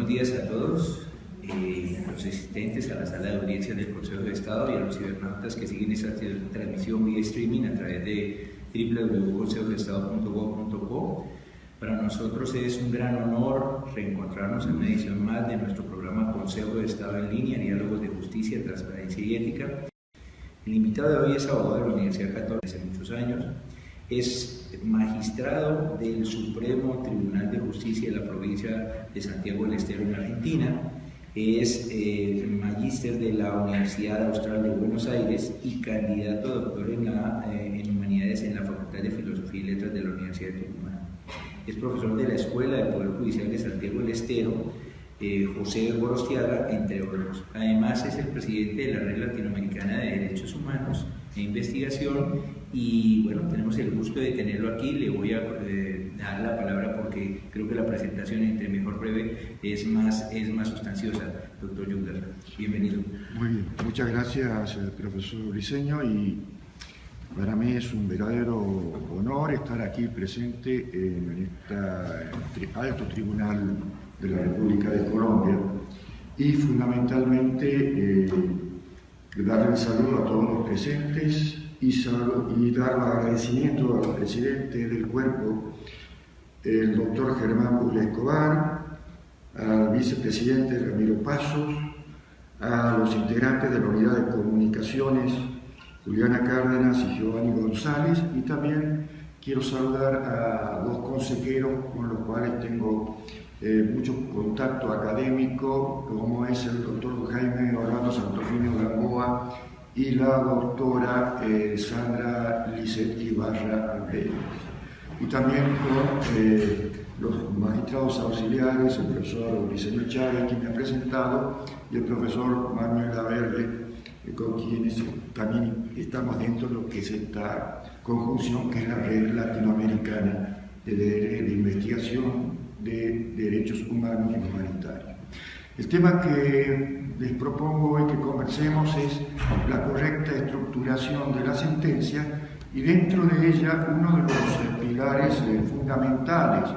buenos días a todos, los asistentes a la sala de audiencias del Consejo de Estado y a los cibernautas que siguen esta transmisión vía streaming a través de www.consejodestado.gov.co. Para nosotros es un gran honor reencontrarnos en una edición más de nuestro programa Consejo de Estado en línea, Diálogos de Justicia, Transparencia y Ética. El invitado de hoy es abogado de la Universidad Católica hace muchos años, es magistrado del Supremo Tribunal de Justicia de la provincia de Santiago del Estero en Argentina, es magíster de la Universidad Austral de Buenos Aires y candidato a doctor en Humanidades en la Facultad de Filosofía y Letras de la Universidad de Tucumán. Es profesor de la Escuela del Poder Judicial de Santiago del Estero, José Gorostiaga, entre otros. Además es el presidente de la Red Latinoamericana de Derechos Humanos e Investigación y bueno, tenemos el gusto de tenerlo aquí. Le voy a dar la palabra porque creo que la presentación, entre mejor breve, es más sustanciosa. Doctor Yundar, bienvenido. Muy bien, muchas gracias, profesor Briceño, y para mí es un verdadero honor estar aquí presente en este alto tribunal de la República de Colombia y fundamentalmente darle un saludo a todos los presentes y dar agradecimiento al presidente del cuerpo, el doctor Germán Buble Escobar, al vicepresidente Ramiro Pasos, a los integrantes de la unidad de comunicaciones, Juliana Cárdenas y Giovanni González, y también quiero saludar a dos consejeros con los cuales tengo mucho contacto académico, como es el doctor Jaime Orlando Santofimio Gamboa y la doctora Sandra Lizeth Ibarra Pérez. Y también con los magistrados auxiliares, el profesor Briceño Chávez, quien me ha presentado, y el profesor Manuel Laverde, con quienes también estamos dentro de lo que es esta conjunción que es la Red Latinoamericana de Investigación de Derechos Humanos y Humanitarios. El tema que les propongo hoy que conversemos es la correcta estructuración de la sentencia y dentro de ella uno de los pilares fundamentales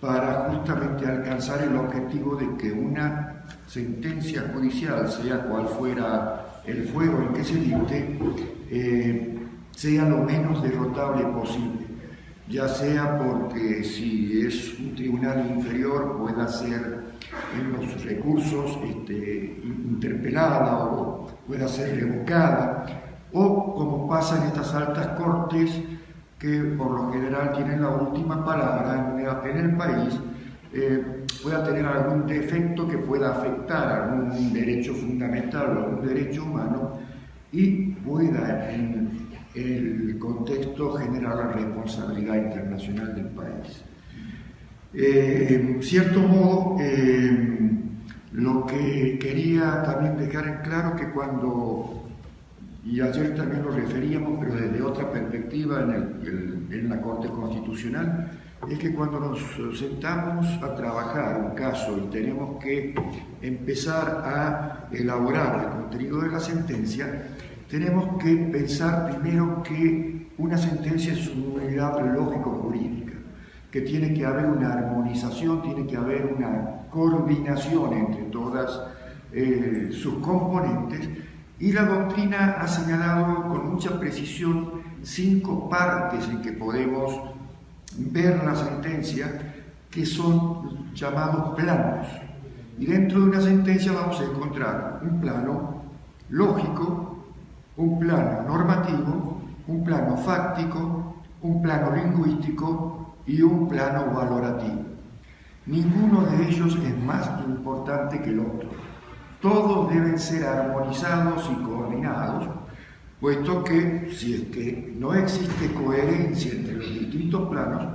para justamente alcanzar el objetivo de que una sentencia judicial, sea cual fuera el fuero en que se dicte, sea lo menos derrotable posible, ya sea porque si es un tribunal inferior pueda ser en los recursos interpelada o pueda ser revocada, o como pasa en estas altas cortes que por lo general tienen la última palabra en el país, pueda tener algún defecto que pueda afectar algún derecho fundamental o algún derecho humano y pueda en el contexto generar la responsabilidad internacional del país. En cierto modo, lo que quería también dejar en claro que cuando, y ayer también lo referíamos, pero desde otra perspectiva en la Corte Constitucional, es que cuando nos sentamos a trabajar un caso y tenemos que empezar a elaborar el contenido de la sentencia, tenemos que pensar primero que una sentencia es una unidad lógico-jurídica, que tiene que haber una armonización, tiene que haber una coordinación entre todas sus componentes, y la doctrina ha señalado con mucha precisión 5 partes en que podemos ver la sentencia, que son llamados planos. Y dentro de una sentencia vamos a encontrar un plano lógico, un plano normativo, un plano fáctico, un plano lingüístico y un plano valorativo. Ninguno de ellos es más importante que el otro. Todos deben ser armonizados y coordinados, puesto que si es que no existe coherencia entre los distintos planos,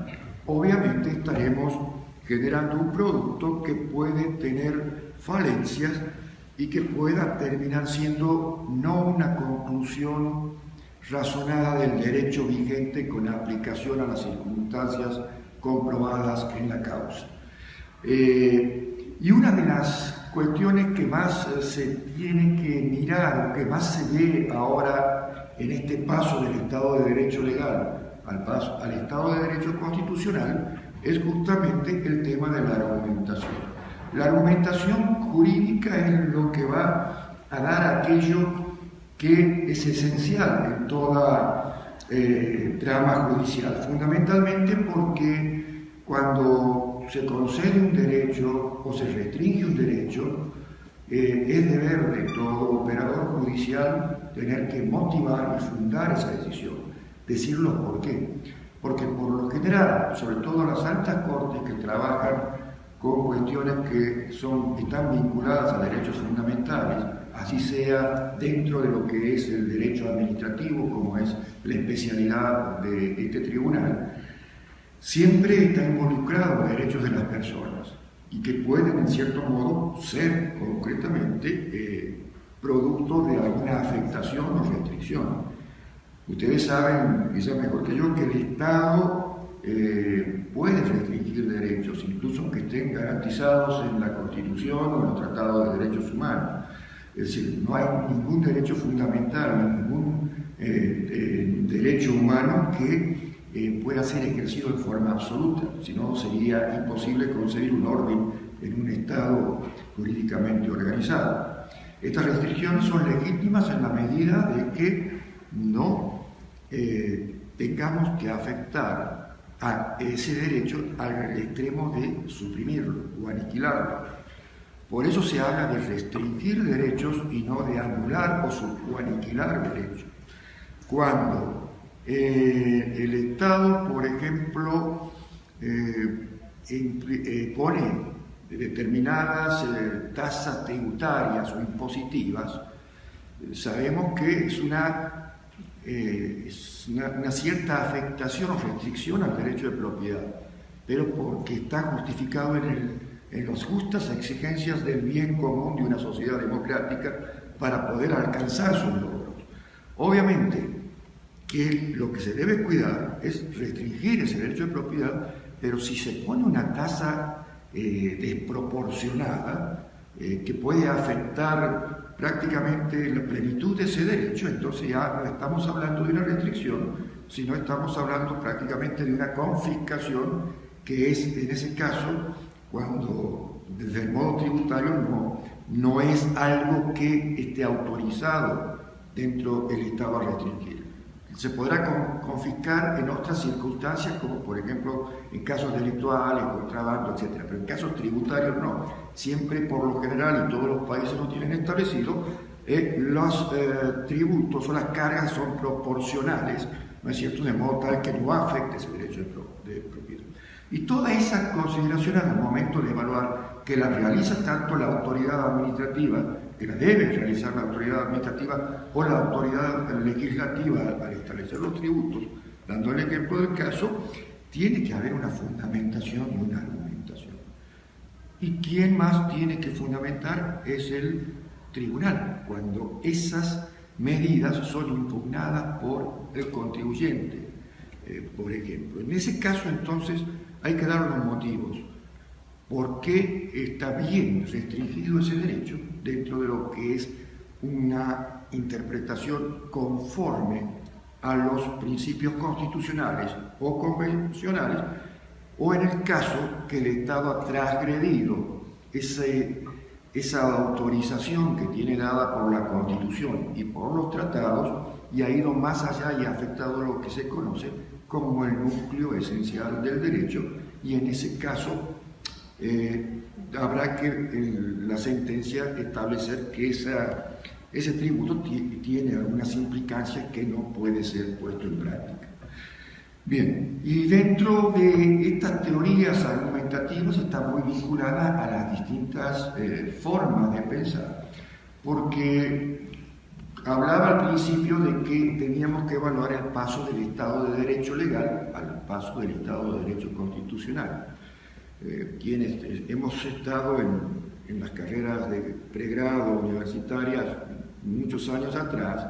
obviamente estaremos generando un producto que puede tener falencias y que pueda terminar siendo no una conclusión razonada del derecho vigente con aplicación a las circunstancias comprobadas en la causa. Y una de las cuestiones que más se tiene que mirar, o que más se ve ahora en este paso del Estado de Derecho legal al Estado de Derecho constitucional, es justamente el tema de la argumentación. La argumentación jurídica es lo que va a dar aquello que es esencial en toda trama judicial, fundamentalmente porque cuando se concede un derecho o se restringe un derecho, es deber de todo operador judicial tener que motivar y fundar esa decisión, decirlo por qué. Porque por lo general, sobre todo las altas cortes que trabajan con cuestiones que están vinculadas a derechos fundamentales, así sea dentro de lo que es el derecho administrativo, como es la especialidad de este tribunal, siempre está involucrado los derechos de las personas y que pueden en cierto modo ser concretamente producto de alguna afectación o restricción. Ustedes saben, quizá mejor que yo, que el Estado puede restringir derechos, incluso aunque estén garantizados en la Constitución o en los tratados de derechos humanos. Es decir, no hay ningún derecho fundamental, ningún derecho humano que pueda ser ejercido en forma absoluta, si no sería imposible concebir un orden en un Estado jurídicamente organizado. Estas restricciones son legítimas en la medida de que no tengamos que afectar a ese derecho al extremo de suprimirlo o aniquilarlo. Por eso se habla de restringir derechos y no de anular o aniquilar derechos. Cuando el Estado, por ejemplo, pone determinadas tasas tributarias o impositivas, sabemos que es una cierta afectación o restricción al derecho de propiedad, pero porque está justificado en las justas exigencias del bien común de una sociedad democrática para poder alcanzar sus logros. Obviamente que lo que se debe cuidar es restringir ese derecho de propiedad, pero si se pone una tasa desproporcionada que puede afectar prácticamente la plenitud de ese derecho, entonces ya no estamos hablando de una restricción, sino estamos hablando prácticamente de una confiscación, que es en ese caso cuando desde el modo tributario no es algo que esté autorizado dentro del Estado a restringir. Se podrá confiscar en otras circunstancias, como por ejemplo en casos delictuales, contrabando, etc. Pero en casos tributarios no. Siempre, por lo general, y todos los países lo tienen establecido, los tributos o las cargas son proporcionales, ¿no es cierto?, de modo tal que no afecte ese derecho de propiedad. Y toda esa consideración al momento de evaluar que la realiza tanto la autoridad administrativa, que la debe realizar la autoridad administrativa o la autoridad legislativa al establecer los tributos, dando el ejemplo del caso, tiene que haber una fundamentación y una argumentación. ¿Y quién más tiene que fundamentar? Es el tribunal, cuando esas medidas son impugnadas por el contribuyente, por ejemplo. En ese caso, entonces, hay que dar los motivos. ¿Por qué está bien restringido ese derecho dentro de lo que es una interpretación conforme a los principios constitucionales o convencionales, o en el caso que el Estado ha transgredido esa autorización que tiene dada por la Constitución y por los tratados y ha ido más allá y ha afectado lo que se conoce como el núcleo esencial del derecho, y en ese caso habrá que la sentencia establecer que ese tributo tiene algunas implicancias que no puede ser puesto en práctica. Bien, y dentro de estas teorías argumentativas está muy vinculada a las distintas formas de pensar, porque hablaba al principio de que teníamos que evaluar el paso del Estado de Derecho legal al paso del Estado de Derecho constitucional. Quienes hemos estado en las carreras de pregrado universitarias muchos años atrás,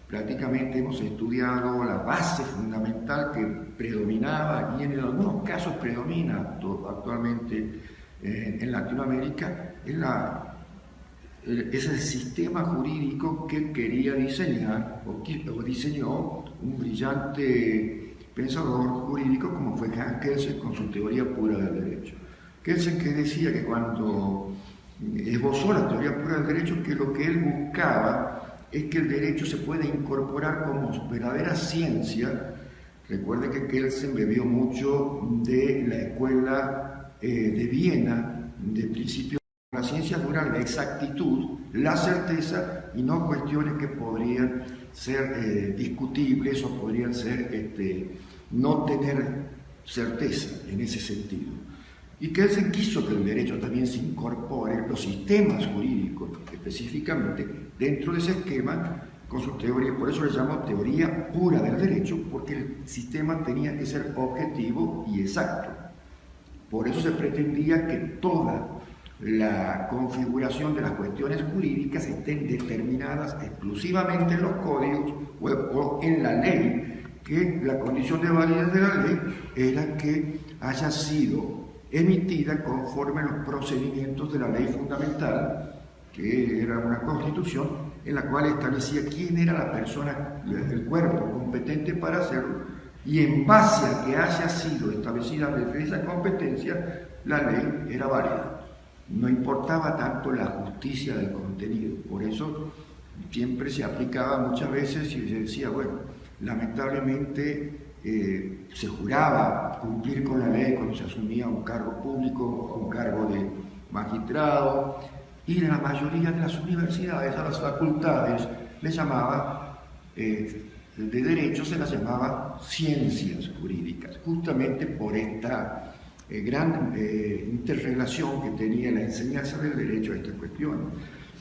prácticamente hemos estudiado la base fundamental que predominaba y en algunos casos predomina actualmente en Latinoamérica, es el sistema jurídico que quería diseñar o diseñó un brillante pensador jurídico como fue Hans Kelsen con su teoría pura del derecho, Kelsen, que decía que cuando esbozó la teoría pura del derecho, que lo que él buscaba es que el derecho se pueda incorporar como verdadera ciencia. Recuerde que Kelsen bebió mucho de la escuela de Viena, de principio. La ciencia dura la exactitud, la certeza y no cuestiones que podrían ser discutibles o podrían ser no tener certeza en ese sentido. Y Kelsen quiso que el derecho también se incorpore, los sistemas jurídicos específicamente, dentro de ese esquema con su teoría. Por eso le llamó teoría pura del derecho, porque el sistema tenía que ser objetivo y exacto. Por eso se pretendía que toda la configuración de las cuestiones jurídicas estén determinadas exclusivamente en los códigos o en la ley, que la condición de validez de la ley era que haya sido emitida conforme a los procedimientos de la ley fundamental, que era una constitución en la cual establecía quién era la persona, el cuerpo competente para hacerlo, y en base a que haya sido establecida desde esa competencia, la ley era válida. No importaba tanto la justicia del contenido. Por eso siempre se aplicaba muchas veces y se decía, bueno, lamentablemente se juraba cumplir con la ley cuando se asumía un cargo público o un cargo de magistrado, y en la mayoría de las universidades a las facultades les llamaba, de derecho se las llamaba ciencias jurídicas, justamente por esta gran interrelación que tenía la enseñanza del derecho a esta cuestión.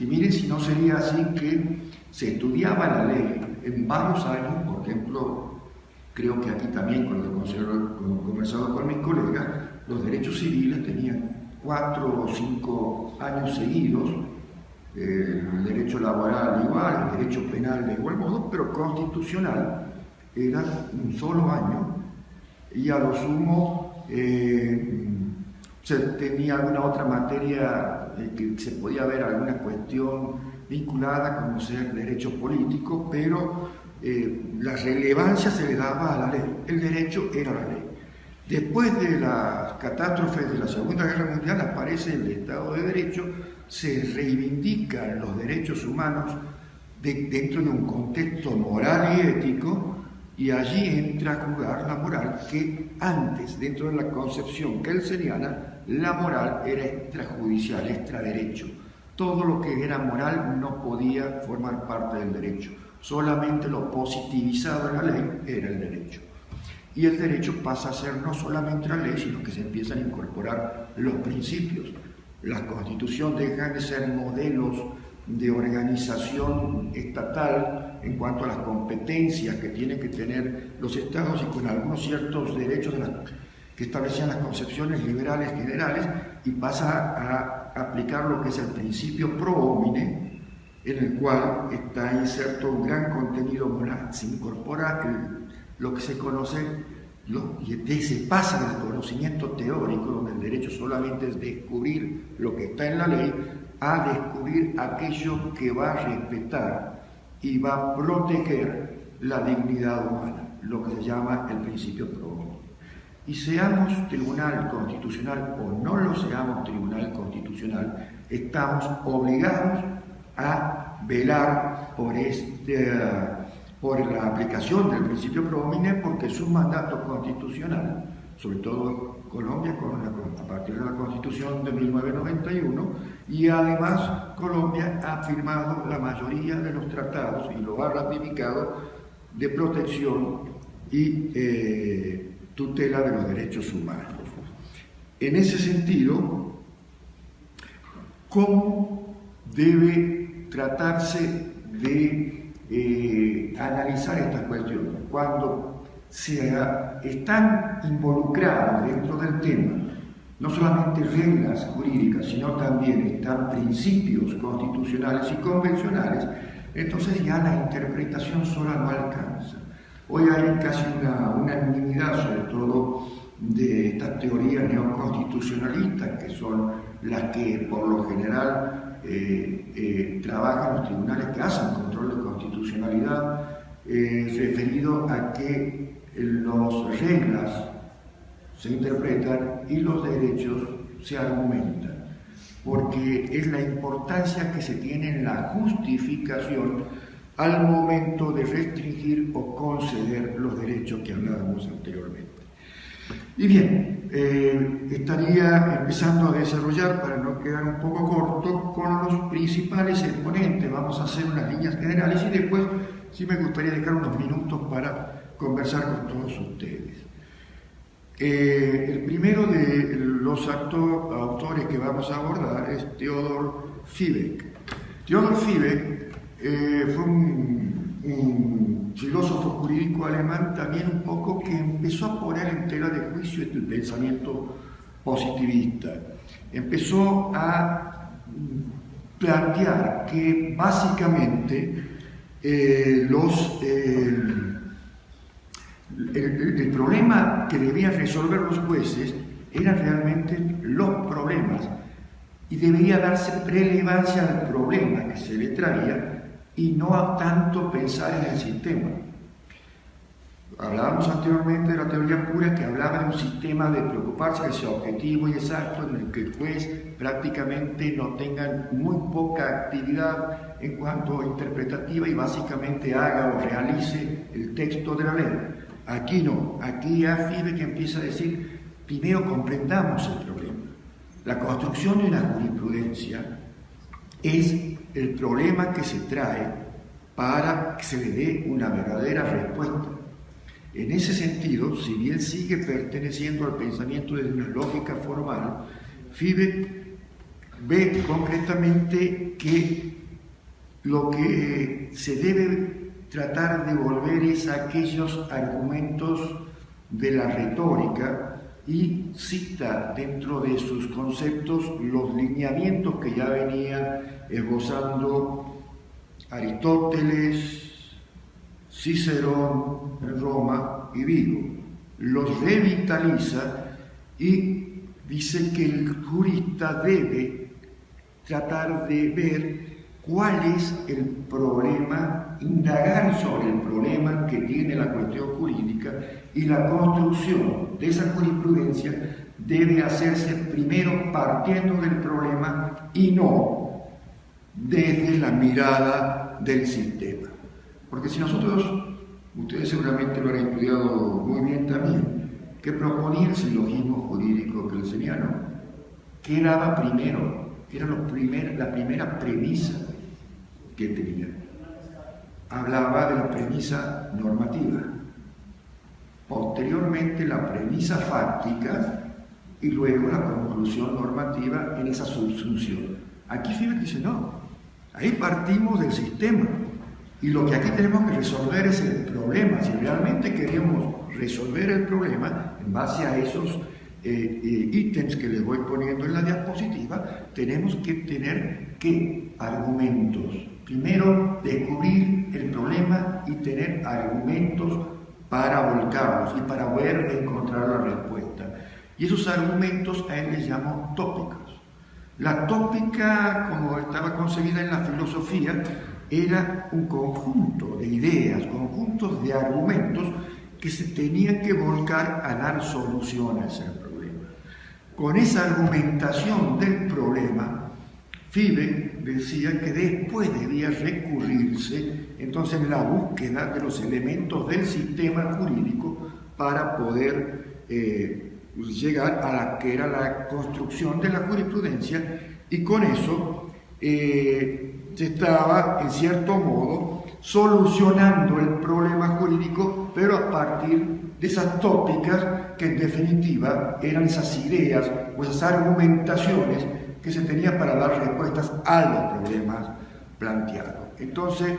Y miren, si no sería así que se estudiaba la ley en varios años. Por ejemplo, creo que aquí también, con lo que he conversado con mis colegas, los derechos civiles tenían 4 o 5 años seguidos, el derecho laboral igual, el derecho penal de igual modo, pero constitucional era un solo año, y a lo sumo se tenía alguna otra materia que se podía ver alguna cuestión vinculada como ser derecho político, pero la relevancia se le daba a la ley. El derecho era la ley. Después de las catástrofes de la Segunda Guerra Mundial aparece el Estado de Derecho, se reivindican los derechos humanos dentro de un contexto moral y ético, y allí entra a jugar la moral, que antes, dentro de la concepción kelseniana, la moral era extrajudicial, extraderecho. Todo lo que era moral no podía formar parte del derecho, solamente lo positivizado en la ley era el derecho. Y el derecho pasa a ser no solamente la ley, sino que se empiezan a incorporar los principios. La Constitución deja de ser modelos de organización estatal en cuanto a las competencias que tienen que tener los estados, y con algunos ciertos derechos que establecían las concepciones liberales generales, y pasa a aplicar lo que es el principio pro homine, en el cual está inserto un gran contenido moral. Se incorpora lo que se conoce, y se pasa del conocimiento teórico, donde el derecho solamente es descubrir lo que está en la ley, a descubrir aquello que va a respetar y va a proteger la dignidad humana, lo que se llama el principio pro homine. Y seamos tribunal constitucional o no lo seamos tribunal constitucional, estamos obligados a velar por la aplicación del principio pro homine, porque es un mandato constitucional, sobre todo Colombia a partir de la Constitución de 1991, y además Colombia ha firmado la mayoría de los tratados y lo ha ratificado de protección y tutela de los derechos humanos. En ese sentido, ¿cómo debe tratarse de analizar estas cuestiones? Cuando están involucrados dentro del tema no solamente reglas jurídicas, sino también están principios constitucionales y convencionales, entonces ya la interpretación sola no alcanza. Hoy hay casi una unanimidad, sobre todo de estas teorías neoconstitucionalistas, que son las que por lo general trabajan los tribunales que hacen control de constitucionalidad, referido a que las reglas se interpretan y los derechos se argumenta, porque es la importancia que se tiene en la justificación al momento de restringir o conceder los derechos que hablábamos anteriormente. Y bien, estaría empezando a desarrollar, para no quedar un poco corto, con los principales exponentes. Vamos a hacer unas líneas generales y después sí me gustaría dejar unos minutos para conversar con todos ustedes. El primero de los autores que vamos a abordar es Theodor Fibek. Theodor Fibek fue un filósofo jurídico alemán también un poco que empezó a poner en tela de juicio el pensamiento positivista. Empezó a plantear que básicamente el problema que debían resolver los jueces eran realmente los problemas y debería darse prelevancia al problema que se le traía y no a tanto pensar en el sistema. Hablábamos anteriormente de la teoría pura, que hablaba de un sistema de preocuparse que sea objetivo y exacto, en el que el juez prácticamente no tenga muy poca actividad en cuanto a interpretativa y básicamente haga o realice el texto de la ley. Aquí no, aquí ya Fibek empieza a decir, primero comprendamos el problema. La construcción de una jurisprudencia es el problema que se trae para que se le dé una verdadera respuesta. En ese sentido, si bien sigue perteneciendo al pensamiento de una lógica formal, Fibek ve concretamente que lo que se debe tratar de volver es aquellos argumentos de la retórica y cita dentro de sus conceptos los lineamientos que ya venía esbozando Aristóteles, Cicerón en Roma y Vigo. Los revitaliza y dice que el jurista debe tratar de ver cuál es el problema, indagar sobre el problema que tiene la cuestión jurídica, y la construcción de esa jurisprudencia debe hacerse primero partiendo del problema y no desde la mirada del sistema. Porque si nosotros, ustedes seguramente lo han estudiado muy bien también, que proponía el silogismo jurídico kelseniano, ¿qué daba primero? ¿Qué era la primera premisa que tenía? Hablaba de la premisa normativa, posteriormente la premisa fáctica y luego la conclusión normativa en esa subsunción. Aquí Fibek dice no, ahí partimos del sistema y lo que aquí tenemos que resolver es el problema. Si realmente queremos resolver el problema en base a esos ítems que les voy poniendo en la diapositiva, tenemos que tener ¿qué? Argumentos. Primero, descubrir el problema y tener argumentos para volcarlos y para poder encontrar la respuesta. Y esos argumentos a él les llamo tópicos. La tópica, como estaba concebida en la filosofía, era un conjunto de ideas, conjuntos de argumentos que se tenían que volcar a dar soluciones al problema. Con esa argumentación del problema, Fibek decía que después debía recurrirse entonces en la búsqueda de los elementos del sistema jurídico para poder llegar a la que era la construcción de la jurisprudencia, y con eso se estaba en cierto modo solucionando el problema jurídico, pero a partir de esas tópicas que en definitiva eran esas ideas o esas argumentaciones que se tenían para dar respuestas a los problemas planteados. Entonces,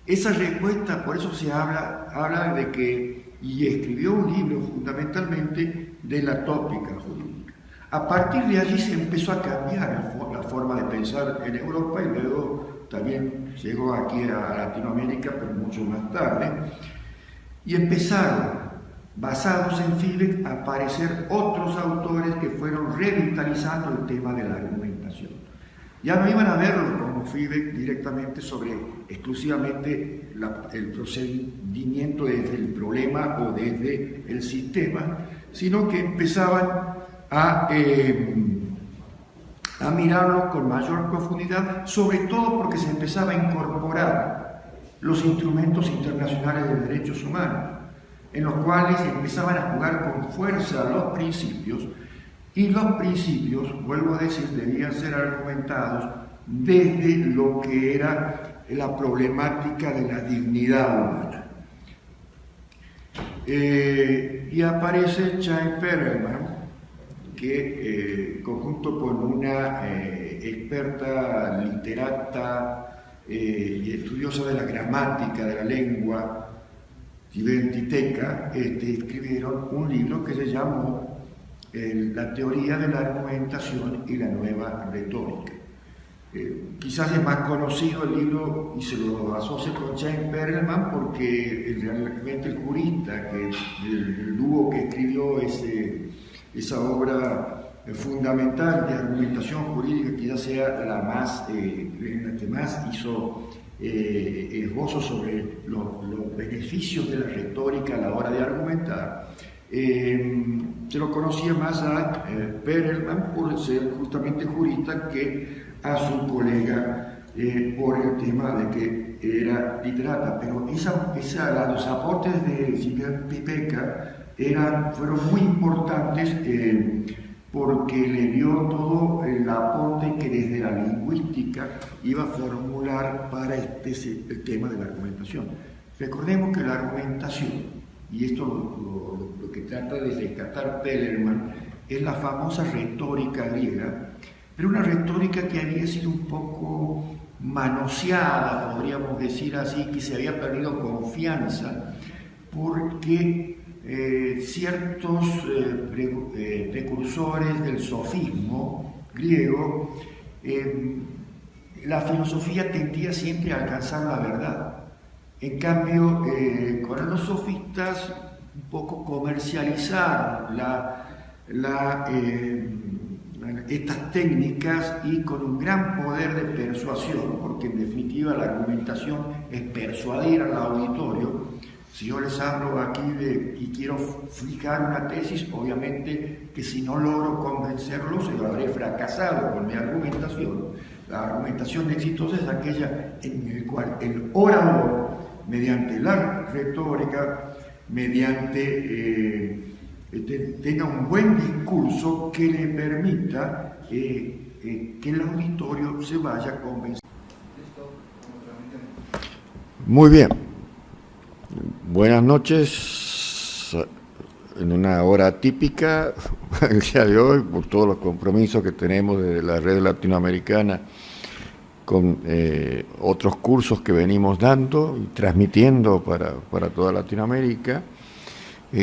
esa respuesta, por eso se habla de que, y escribió un libro fundamentalmente de la tópica jurídica. A partir de allí se empezó a cambiar la forma de pensar en Europa y luego también llegó aquí a Latinoamérica, pero mucho más tarde, y empezaron, basados en Fibek, a aparecer otros autores que fueron revitalizando el tema de la argumentación. Ya no iban a verlo como Fibek directamente sobre exclusivamente el procedimiento desde el problema o desde el sistema, sino que empezaban a a mirarlo con mayor profundidad, sobre todo porque se empezaba a incorporar los instrumentos internacionales de derechos humanos, en los cuales empezaban a jugar con fuerza los principios, y los principios, vuelvo a decir, debían ser argumentados desde lo que era la problemática de la dignidad humana. Y aparece Chaim Perelman, que conjunto con una experta literata y estudiosa de la gramática de la lengua tibetiteca, escribieron un libro que se llamó La teoría de la argumentación y la nueva retórica. Quizás es más conocido el libro y se lo asocia con Chaim Perelman porque realmente el jurista, que el dúo que escribió esa obra fundamental de argumentación jurídica, quizás sea la que más hizo esbozos sobre los beneficios de la retórica a la hora de argumentar. Se lo conocía más a Perelman por ser justamente jurista que a su colega por el tema de que era literata, pero los aportes de Silvia Pipeca fueron muy importantes porque le dio todo el aporte que desde la lingüística iba a formular para el tema de la argumentación. Recordemos que la argumentación, y esto lo que trata de rescatar Perelman, es la famosa retórica griega, pero una retórica que había sido un poco manoseada, podríamos decir así, que se había perdido confianza, porque ciertos precursores del sofismo griego, la filosofía tendía siempre a alcanzar la verdad. En cambio, con los sofistas un poco comercializaron estas técnicas y con un gran poder de persuasión, porque en definitiva la argumentación es persuadir al auditorio. Si yo les hablo aquí y quiero fijar una tesis, obviamente que si no logro convencerlos, habré fracasado con mi argumentación. La argumentación exitosa es aquella en la cual el orador, mediante la retórica, mediante tenga un buen discurso que le permita que el auditorio se vaya convencido. Muy bien. Buenas noches. En una hora típica, el día de hoy, por todos los compromisos que tenemos desde la red latinoamericana con otros cursos que venimos dando y transmitiendo para toda Latinoamérica.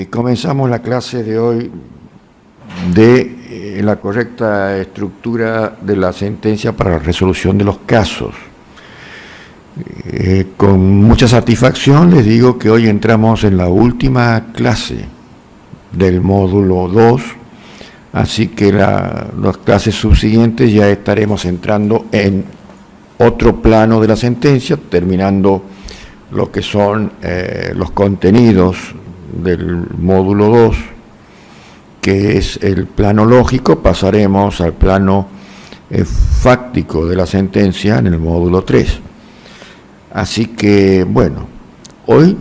Comenzamos la clase de hoy de la correcta estructura de la sentencia para la resolución de los casos. Con mucha satisfacción les digo que hoy entramos en la última clase del módulo 2, así que las clases subsiguientes ya estaremos entrando en otro plano de la sentencia, terminando lo que son los contenidos del módulo 2, que es el plano lógico. Pasaremos al plano fáctico de la sentencia en el módulo 3. Así que, bueno, hoy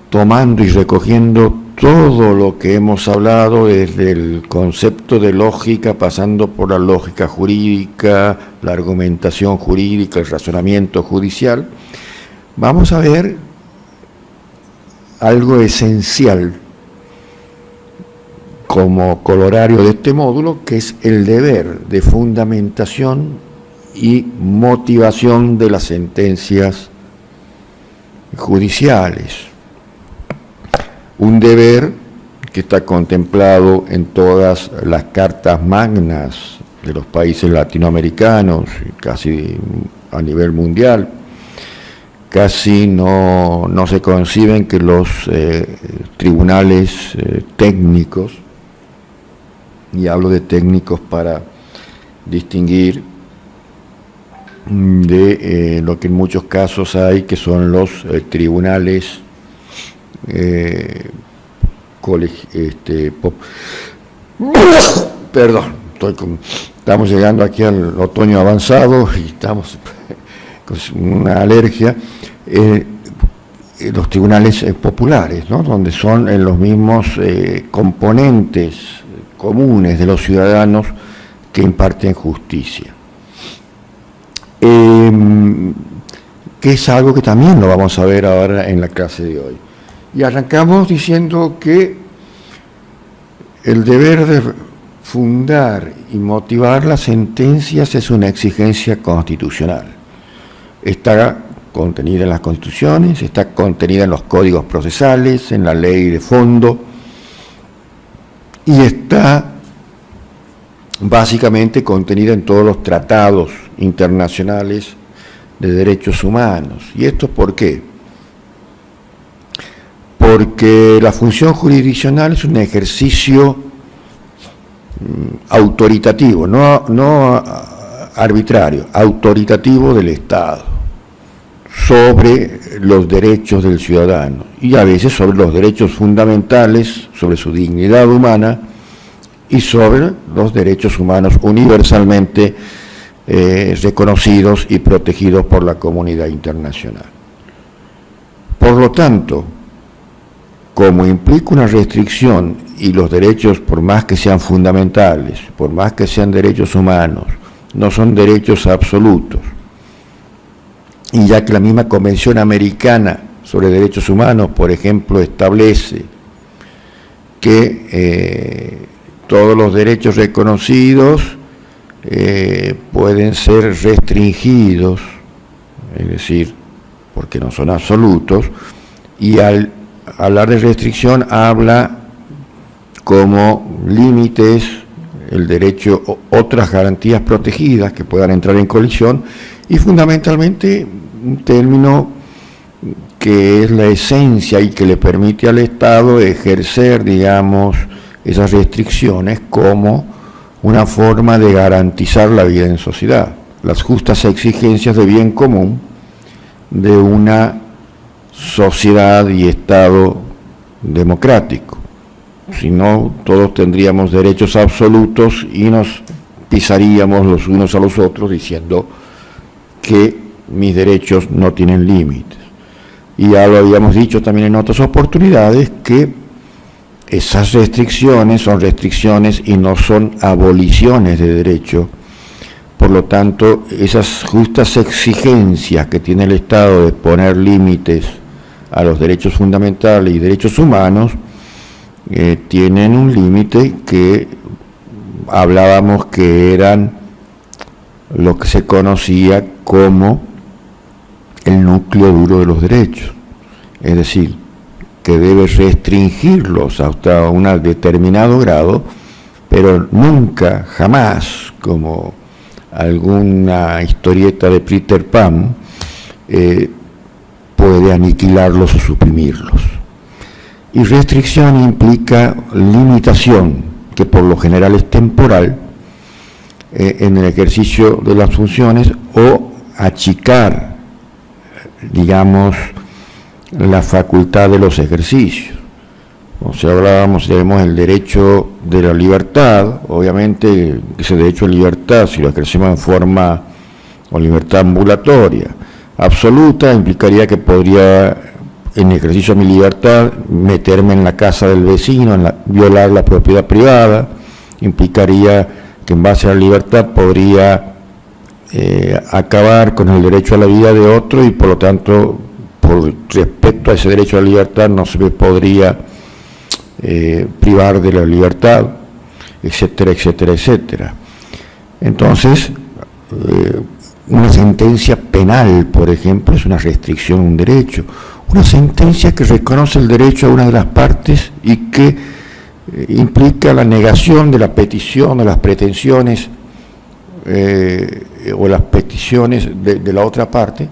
tomando y recogiendo todo lo que hemos hablado desde el concepto de lógica, pasando por la lógica jurídica, la argumentación jurídica, el razonamiento judicial, vamos a ver algo esencial como corolario de este módulo, que es el deber de fundamentación y motivación de las sentencias judiciales. Un deber que está contemplado en todas las cartas magnas de los países latinoamericanos, casi a nivel mundial. Casi no se conciben que los tribunales técnicos, y hablo de técnicos para distinguir de lo que en muchos casos hay, que son los tribunales perdón, estoy con estamos llegando aquí al otoño avanzado y estamos con una alergia, los tribunales populares, ¿no? Donde son los mismos componentes comunes de los ciudadanos que imparten justicia. Que es algo que también lo vamos a ver ahora en la clase de hoy. Y arrancamos diciendo que el deber de fundar y motivar las sentencias es una exigencia constitucional. Está contenida en las constituciones, está contenida en los códigos procesales, en la ley de fondo, y está básicamente contenida en todos los tratados internacionales de derechos humanos. ¿Y esto por qué? Porque la función jurisdiccional es un ejercicio autoritativo, no arbitrario, autoritativo del Estado sobre los derechos del ciudadano y a veces sobre los derechos fundamentales, sobre su dignidad humana y sobre los derechos humanos universalmente reconocidos y protegidos por la comunidad internacional. Por lo tanto, como implica una restricción y los derechos, por más que sean fundamentales, por más que sean derechos humanos, no son derechos absolutos, y ya que la misma Convención Americana sobre Derechos Humanos, por ejemplo, establece que todos los derechos reconocidos pueden ser restringidos, es decir, porque no son absolutos, y al hablar de restricción habla como límites el derecho, otras garantías protegidas que puedan entrar en colisión, y fundamentalmente un término que es la esencia y que le permite al Estado ejercer, digamos, esas restricciones como una forma de garantizar la vida en sociedad, las justas exigencias de bien común de una sociedad y Estado democrático. Si no, todos tendríamos derechos absolutos y nos pisaríamos los unos a los otros diciendo que mis derechos no tienen límites. Y ya lo habíamos dicho también en otras oportunidades que esas restricciones son restricciones y no son aboliciones de derecho. Por lo tanto, esas justas exigencias que tiene el Estado de poner límites a los derechos fundamentales y derechos humanos tienen un límite que hablábamos que eran lo que se conocía como el núcleo duro de los derechos, es decir, que debe restringirlos hasta un determinado grado, pero nunca, jamás, como alguna historieta de Peter Pan, puede aniquilarlos o suprimirlos. Y restricción implica limitación, que por lo general es temporal, en el ejercicio de las funciones, o achicar, digamos, la facultad de los ejercicios. O sea, hablábamos, tenemos el derecho de la libertad, obviamente ese derecho de libertad, si lo ejercemos en forma o libertad ambulatoria, absoluta, implicaría que podría, en ejercicio de mi libertad, meterme en la casa del vecino, violar la propiedad privada, implicaría que en base a la libertad podría acabar con el derecho a la vida de otro y por lo tanto, por respecto a ese derecho a la libertad, no se me podría privar de la libertad, etcétera, etcétera, etcétera. Entonces, una sentencia penal, por ejemplo, es una restricción a un derecho. Una sentencia que reconoce el derecho a una de las partes y que implica la negación de la petición, de las pretensiones o las peticiones de la otra parte,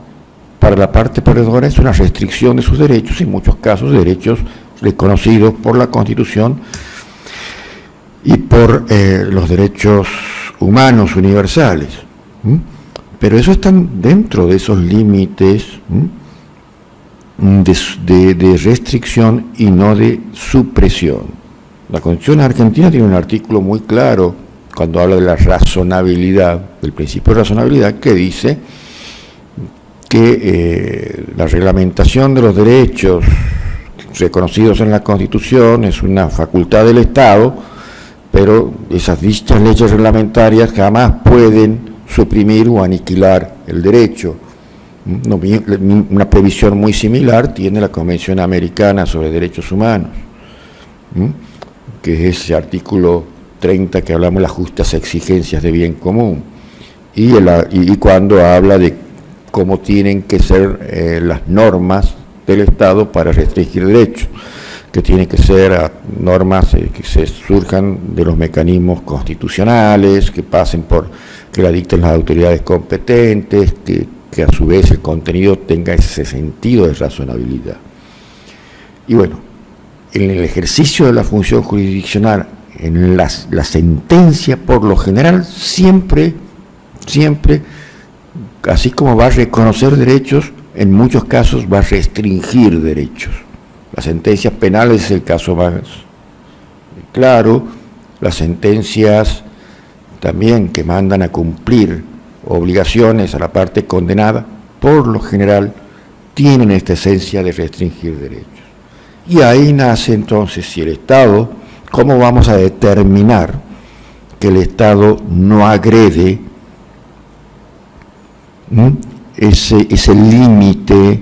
para la parte perdedora es una restricción de sus derechos, en muchos casos derechos reconocidos por la Constitución y por los derechos humanos universales. Pero eso están dentro de esos límites de restricción y no de supresión. La Constitución argentina tiene un artículo muy claro cuando habla de la razonabilidad, del principio de razonabilidad, que dice que la reglamentación de los derechos reconocidos en la Constitución es una facultad del Estado, pero esas dichas leyes reglamentarias jamás pueden suprimir o aniquilar el derecho. Una previsión muy similar tiene la Convención Americana sobre Derechos Humanos, que es ese artículo 30 que hablamos de las justas exigencias de bien común, y cuando habla de cómo tienen que ser las normas del Estado para restringir derechos, que tienen que ser normas que se surjan de los mecanismos constitucionales, que pasen por, que la dicten las autoridades competentes, que a su vez el contenido tenga ese sentido de razonabilidad. Y bueno, en el ejercicio de la función jurisdiccional, en la sentencia por lo general siempre, así como va a reconocer derechos, en muchos casos va a restringir derechos. Las sentencias penales es el caso más claro, las sentencias también que mandan a cumplir obligaciones a la parte condenada, por lo general, tienen esta esencia de restringir derechos. Y ahí nace entonces, si el Estado, ¿cómo vamos a determinar que el Estado no agrede ese límite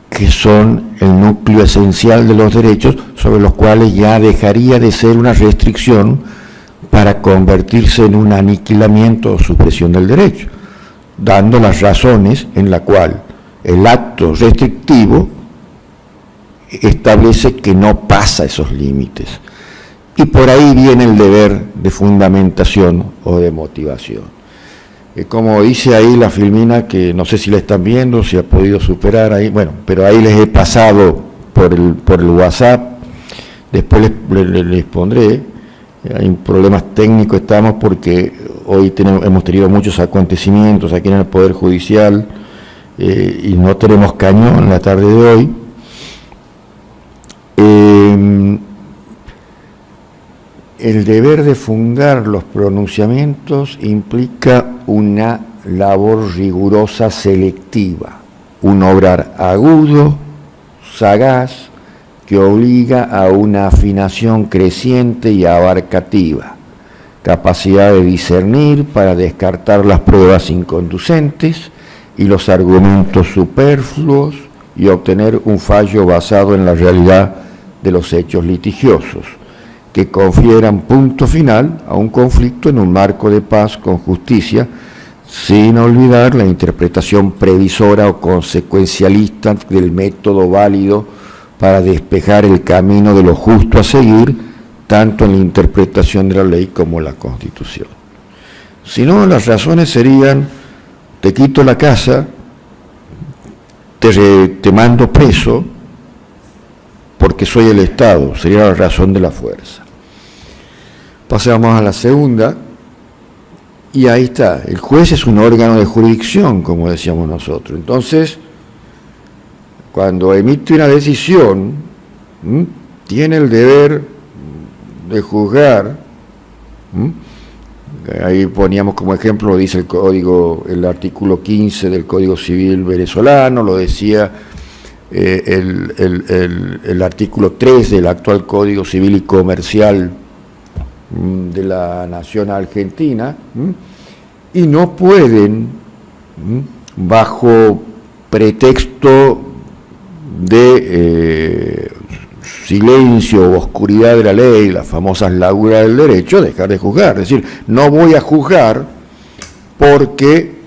que son el núcleo esencial de los derechos, sobre los cuales ya dejaría de ser una restricción para convertirse en un aniquilamiento o supresión del derecho, dando las razones en la cual el acto restrictivo establece que no pasa esos límites. Y por ahí viene el deber de fundamentación o de motivación. Como dice ahí la filmina, que no sé si la están viendo, si ha podido superar ahí, bueno, pero ahí les he pasado por el WhatsApp, después les pondré. Hay problemas técnicos, estamos porque hoy hemos tenido muchos acontecimientos aquí en el Poder Judicial y no tenemos cañón en la tarde de hoy. El deber de fundar los pronunciamientos implica una labor rigurosa selectiva, un obrar agudo, sagaz, que obliga a una afinación creciente y abarcativa, capacidad de discernir para descartar las pruebas inconducentes y los argumentos superfluos y obtener un fallo basado en la realidad de los hechos litigiosos, que confieran punto final a un conflicto en un marco de paz con justicia, sin olvidar la interpretación previsora o consecuencialista del método válido para despejar el camino de lo justo a seguir, tanto en la interpretación de la ley como en la Constitución. Si no, las razones serían: te quito la casa, te mando preso, porque soy el Estado, sería la razón de la fuerza. Pasamos a la segunda, y ahí está, el juez es un órgano de jurisdicción, como decíamos nosotros. Entonces, cuando emite una decisión, tiene el deber de juzgar. Ahí poníamos como ejemplo, lo dice el artículo 15 del Código Civil venezolano, lo decía el artículo 3 del actual Código Civil y Comercial de la Nación Argentina, y no pueden, bajo pretexto de silencio o oscuridad de la ley, las famosas lagunas del derecho, dejar de juzgar. Es decir, no voy a juzgar porque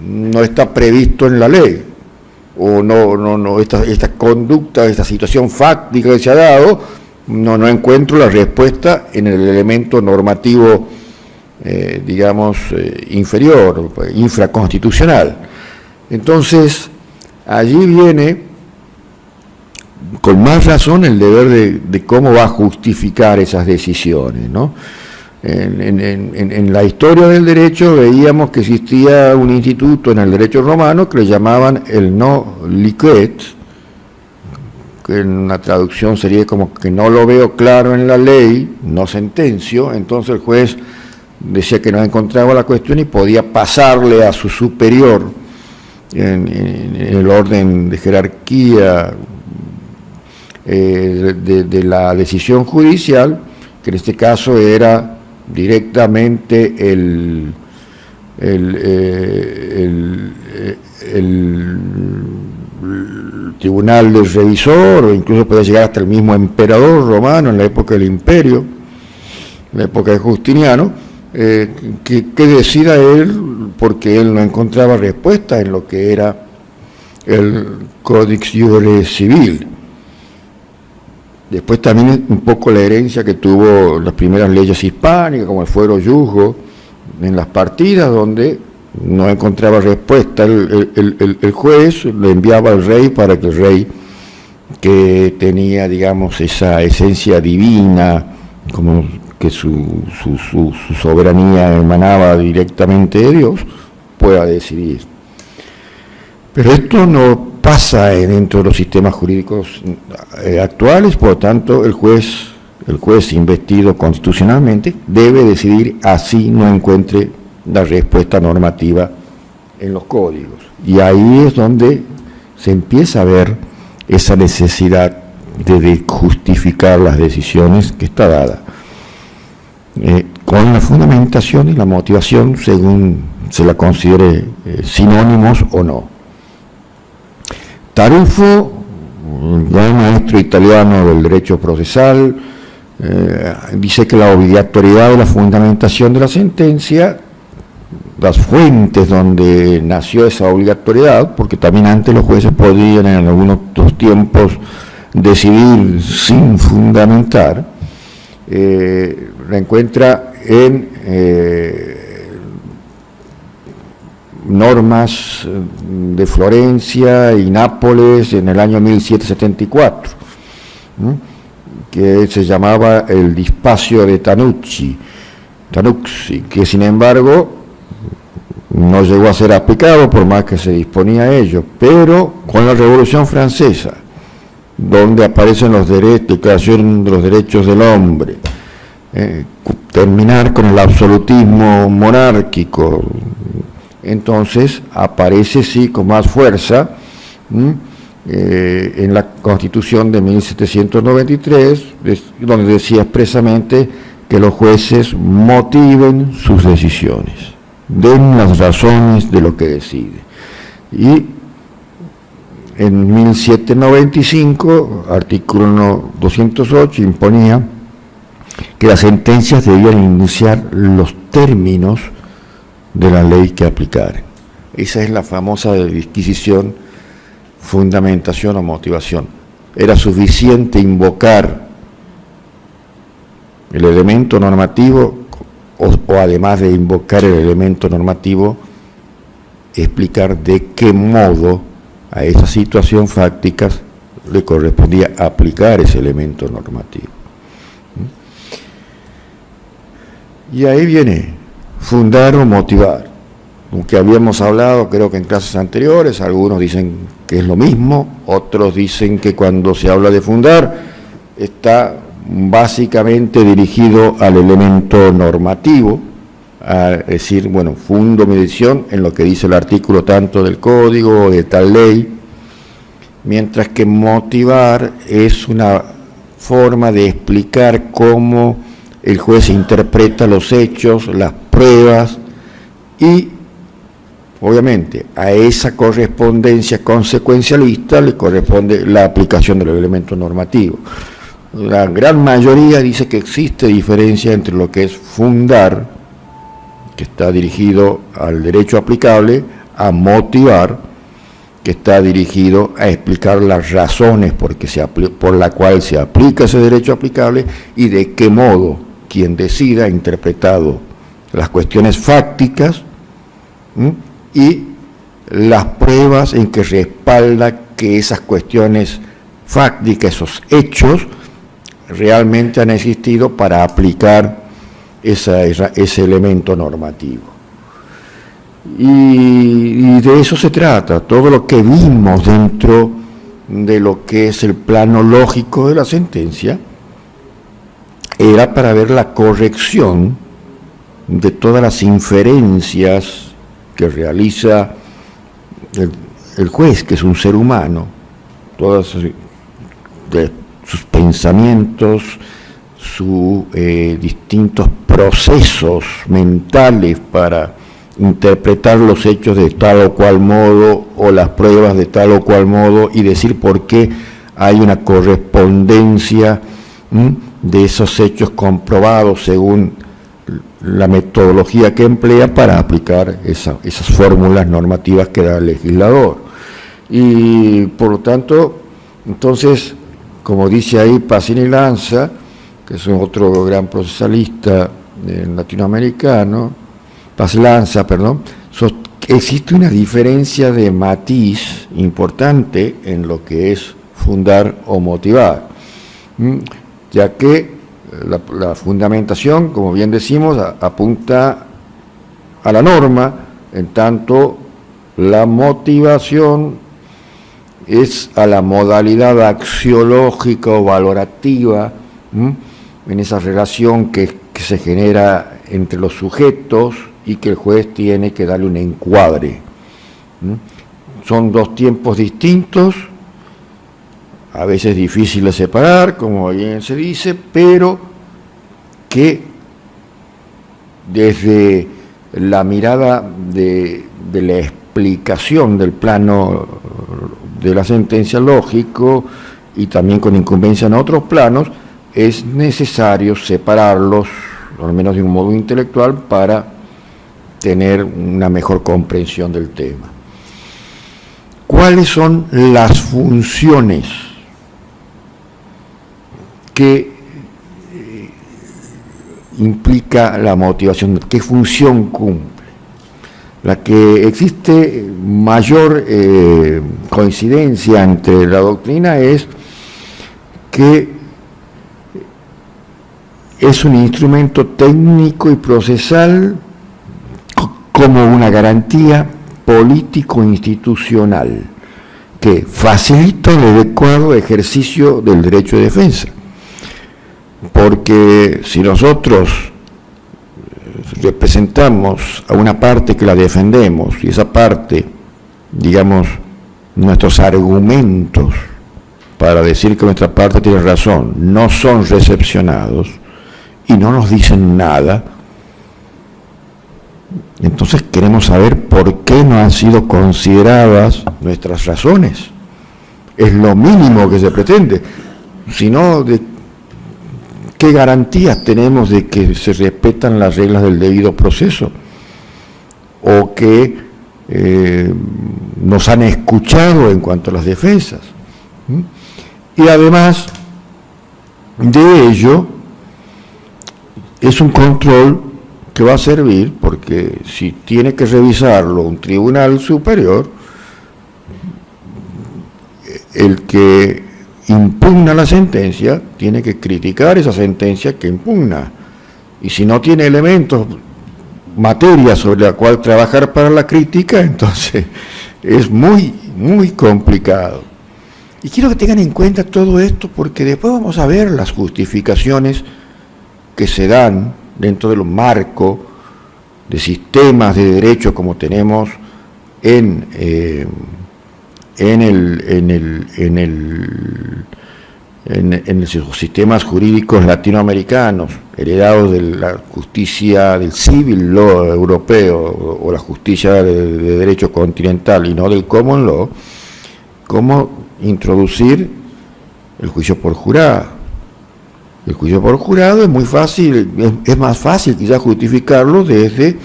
no está previsto en la ley, o no esta conducta, esta situación fáctica que se ha dado, no encuentro la respuesta en el elemento normativo, inferior, infraconstitucional. Entonces, allí viene con más razón el deber de cómo va a justificar esas decisiones, ¿no? En la historia del derecho veíamos que existía un instituto en el derecho romano que le llamaban el no liquet, que en una traducción sería como que no lo veo claro en la ley, no sentencio. Entonces el juez decía que no encontraba la cuestión y podía pasarle a su superior en el orden de jerarquía de la decisión judicial, que en este caso era directamente el tribunal del revisor, o incluso podía llegar hasta el mismo emperador romano en la época del imperio, en la época de Justiniano, que decida él, porque él no encontraba respuesta en lo que era el Codex Iure Civil. Después también un poco la herencia que tuvo las primeras leyes hispánicas, como el fuero juzgo, en las partidas donde no encontraba respuesta el juez, le enviaba al rey para que el rey, que tenía, digamos, esa esencia divina, como que su soberanía emanaba directamente de Dios, pueda decidir. Pero esto no pasa dentro de los sistemas jurídicos actuales, por lo tanto el juez investido constitucionalmente debe decidir así no encuentre la respuesta normativa en los códigos. Y ahí es donde se empieza a ver esa necesidad de justificar las decisiones que está dada, con la fundamentación y la motivación según se la considere sinónimos o no. Tarufo, un gran maestro italiano del derecho procesal, dice que la obligatoriedad de la fundamentación de la sentencia, las fuentes donde nació esa obligatoriedad, porque también antes los jueces podían en algunos otros tiempos decidir sin fundamentar, la encuentra en normas de Florencia y Nápoles en el año 1774, que se llamaba el Dispatio de Tanucci, que sin embargo no llegó a ser aplicado por más que se disponía a ello, pero con la Revolución Francesa, donde aparecen los derechos, Declaración de los Derechos del Hombre, terminar con el absolutismo monárquico, entonces aparece sí con más fuerza en la Constitución de 1793, donde decía expresamente que los jueces motiven sus decisiones, den las razones de lo que decide. Y en 1795, artículo 208, imponía que las sentencias debían iniciar los términos de la ley que aplicar. Esa es la famosa disquisición, fundamentación o motivación. Era suficiente invocar el elemento normativo o además de invocar el elemento normativo, explicar de qué modo a esa situación fáctica le correspondía aplicar ese elemento normativo. Y ahí viene fundar o motivar, aunque habíamos hablado creo que en clases anteriores, algunos dicen que es lo mismo, otros dicen que cuando se habla de fundar está básicamente dirigido al elemento normativo, a decir, bueno, fundo mi decisión en lo que dice el artículo tanto del código o de tal ley, mientras que motivar es una forma de explicar cómo el juez interpreta los hechos, las pruebas, y obviamente a esa correspondencia consecuencialista le corresponde la aplicación del elemento normativo. La gran mayoría dice que existe diferencia entre lo que es fundar, que está dirigido al derecho aplicable, a motivar, que está dirigido a explicar las razones por la cual se aplica ese derecho aplicable y de qué modo quien decida ha interpretado las cuestiones fácticas y las pruebas en que respalda que esas cuestiones fácticas, esos hechos, realmente han existido para aplicar ese elemento normativo. Y de eso se trata, todo lo que vimos dentro de lo que es el plano lógico de la sentencia, era para ver la corrección de todas las inferencias que realiza el juez, que es un ser humano, todos sus pensamientos, sus distintos procesos mentales para interpretar los hechos de tal o cual modo o las pruebas de tal o cual modo y decir por qué hay una correspondencia de esos hechos comprobados según la metodología que emplea para aplicar esas fórmulas normativas que da el legislador. Y por lo tanto, entonces, como dice ahí Pacini Lanza, que es otro gran procesalista latinoamericano, Paz Lanza, perdón, existe una diferencia de matiz importante en lo que es fundar o motivar, ya que la fundamentación, como bien decimos, apunta a la norma, en tanto la motivación es a la modalidad axiológica o valorativa, en esa relación que se genera entre los sujetos y que el juez tiene que darle un encuadre. Son dos tiempos distintos, a veces difícil de separar, como bien se dice, pero que desde la mirada de la explicación del plano de la sentencia lógico y también con incumbencia en otros planos, es necesario separarlos, al menos de un modo intelectual, para tener una mejor comprensión del tema. ¿Cuáles son las funciones que implica la motivación? ¿Qué función cumple? La que existe mayor coincidencia entre la doctrina es que es un instrumento técnico y procesal como una garantía político-institucional que facilita el adecuado ejercicio del derecho de defensa. Porque si nosotros representamos a una parte que la defendemos y esa parte, digamos, nuestros argumentos para decir que nuestra parte tiene razón no son recepcionados y no nos dicen nada, entonces queremos saber por qué no han sido consideradas nuestras razones. Es lo mínimo que se pretende, sino de qué garantías tenemos de que se respetan las reglas del debido proceso o que nos han escuchado en cuanto a las defensas. Y además de ello, es un control que va a servir porque si tiene que revisarlo un tribunal superior, el que impugna la sentencia tiene que criticar esa sentencia que impugna, y si no tiene elementos, materia sobre la cual trabajar para la crítica, entonces es muy complicado. Y quiero que tengan en cuenta todo esto porque después vamos a ver las justificaciones que se dan dentro de los marcos de sistemas de derecho como tenemos en los sistemas jurídicos latinoamericanos, heredados de la justicia del civil law europeo o la justicia de derecho continental y no del common law, cómo introducir el juicio por jurado. El juicio por jurado es muy fácil, es más fácil quizás justificarlo desde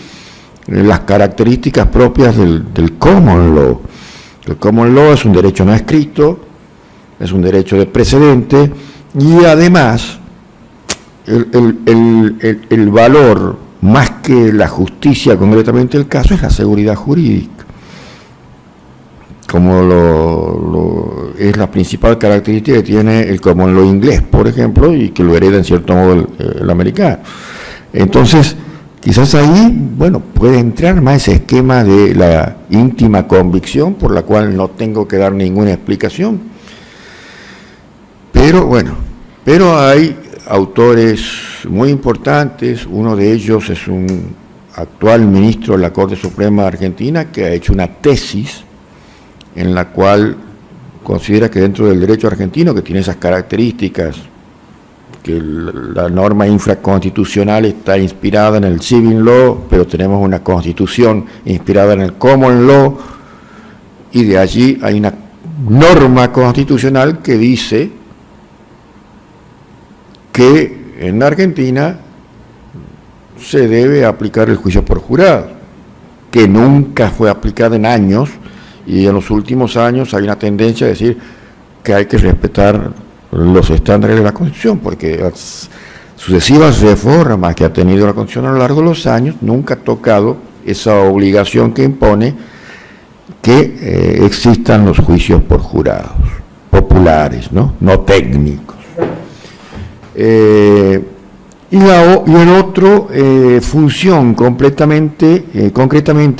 las características propias del common law. El common law es un derecho no escrito, es un derecho de precedente y además el valor, más que la justicia concretamente el caso, es la seguridad jurídica, como es la principal característica que tiene el common law inglés, por ejemplo, y que lo hereda en cierto modo el americano. Entonces, quizás ahí, bueno, puede entrar más ese esquema de la íntima convicción, por la cual no tengo que dar ninguna explicación. Pero bueno, hay autores muy importantes, uno de ellos es un actual ministro de la Corte Suprema de Argentina que ha hecho una tesis en la cual considera que dentro del derecho argentino, que tiene esas características, que la norma infraconstitucional está inspirada en el civil law, pero tenemos una constitución inspirada en el common law, y de allí hay una norma constitucional que dice que en Argentina se debe aplicar el juicio por jurado, que nunca fue aplicada en años, y en los últimos años hay una tendencia a decir que hay que respetar los estándares de la Constitución, porque las sucesivas reformas que ha tenido la Constitución a lo largo de los años nunca ha tocado esa obligación que impone que existan los juicios por jurados, populares, no técnicos. Y el otro función concretamente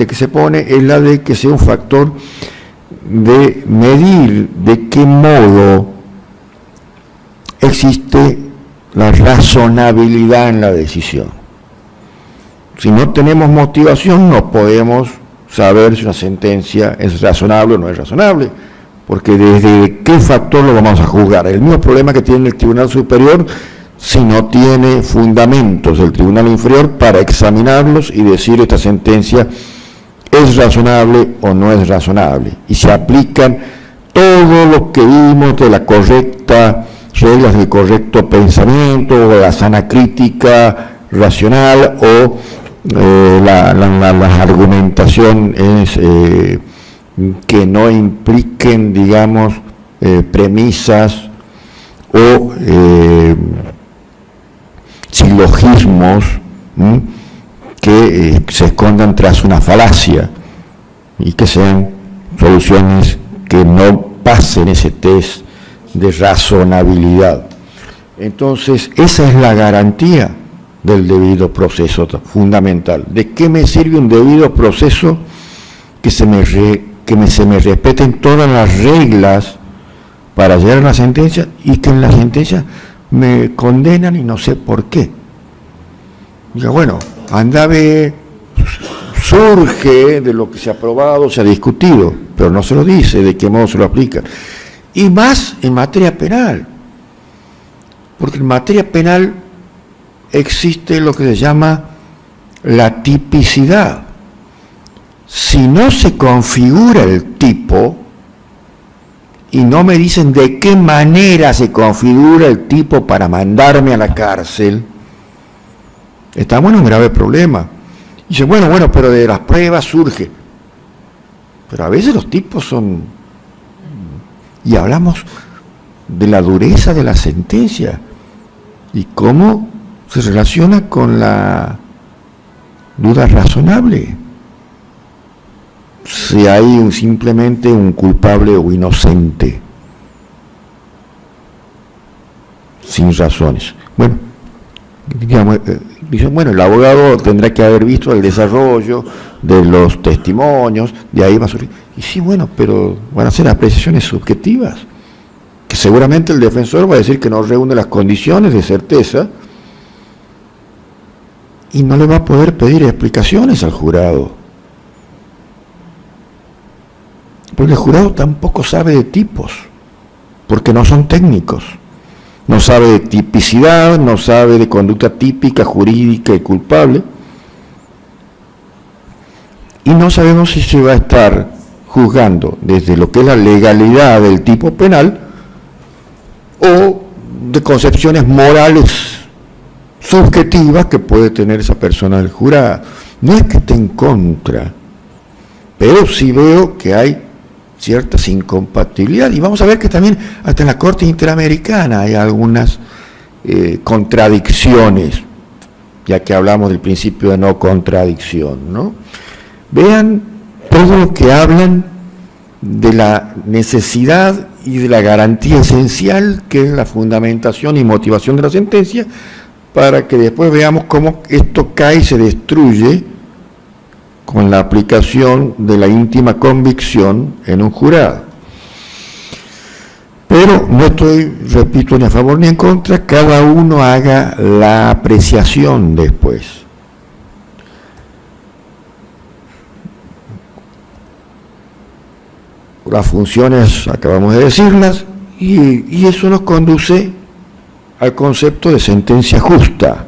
que se pone es la de que sea un factor de medir de qué modo existe la razonabilidad en la decisión. Si no tenemos motivación, no podemos saber si una sentencia es razonable o no es razonable, porque desde qué factor lo vamos a juzgar. El mismo problema que tiene el Tribunal Superior si no tiene fundamentos el Tribunal Inferior para examinarlos y decir esta sentencia es razonable o no es razonable, y se aplican todo lo que vimos de la correcta reglas del correcto pensamiento o la sana crítica racional o la argumentación es que no impliquen, digamos, premisas o silogismos que se escondan tras una falacia, y que sean soluciones que no pasen ese test de razonabilidad. Entonces, esa es la garantía del debido proceso fundamental. ¿De qué me sirve un debido proceso? Que se me respeten todas las reglas para llegar a una sentencia, y que en la sentencia me condenan y no sé por qué. Diga, bueno, anda a ver, surge de lo que se ha aprobado, se ha discutido, pero no se lo dice de qué modo se lo aplica. Y más en materia penal, porque en materia penal existe lo que se llama la tipicidad. Si no se configura el tipo, y no me dicen de qué manera se configura el tipo para mandarme a la cárcel, estamos en un grave problema. Y dice, bueno, pero de las pruebas surge. Pero a veces los tipos son... Y hablamos de la dureza de la sentencia y cómo se relaciona con la duda razonable. Si hay simplemente un culpable o inocente, sin razones. Bueno, digamos, dicen, bueno, el abogado tendrá que haber visto el desarrollo de los testimonios, de ahí va a surgir. Y sí, bueno, pero van a ser apreciaciones subjetivas, que seguramente el defensor va a decir que no reúne las condiciones de certeza y no le va a poder pedir explicaciones al jurado. Porque el jurado tampoco sabe de tipos, porque no son técnicos. No sabe de tipicidad, no sabe de conducta típica, jurídica y culpable. Y no sabemos si se va a estar juzgando desde lo que es la legalidad del tipo penal o de concepciones morales subjetivas que puede tener esa persona del jurado. No es que esté en contra, pero sí veo que hay ciertas incompatibilidades, y vamos a ver que también hasta en la Corte Interamericana hay algunas contradicciones, ya que hablamos del principio de no contradicción, ¿no? Vean todo lo que hablan de la necesidad y de la garantía esencial que es la fundamentación y motivación de la sentencia, para que después veamos cómo esto cae y se destruye con la aplicación de la íntima convicción en un jurado. Pero Pero no estoy, repito, ni a favor ni en contra, cada uno haga la apreciación después. Las funciones, acabamos de decirlas, y eso nos conduce al concepto de sentencia justa.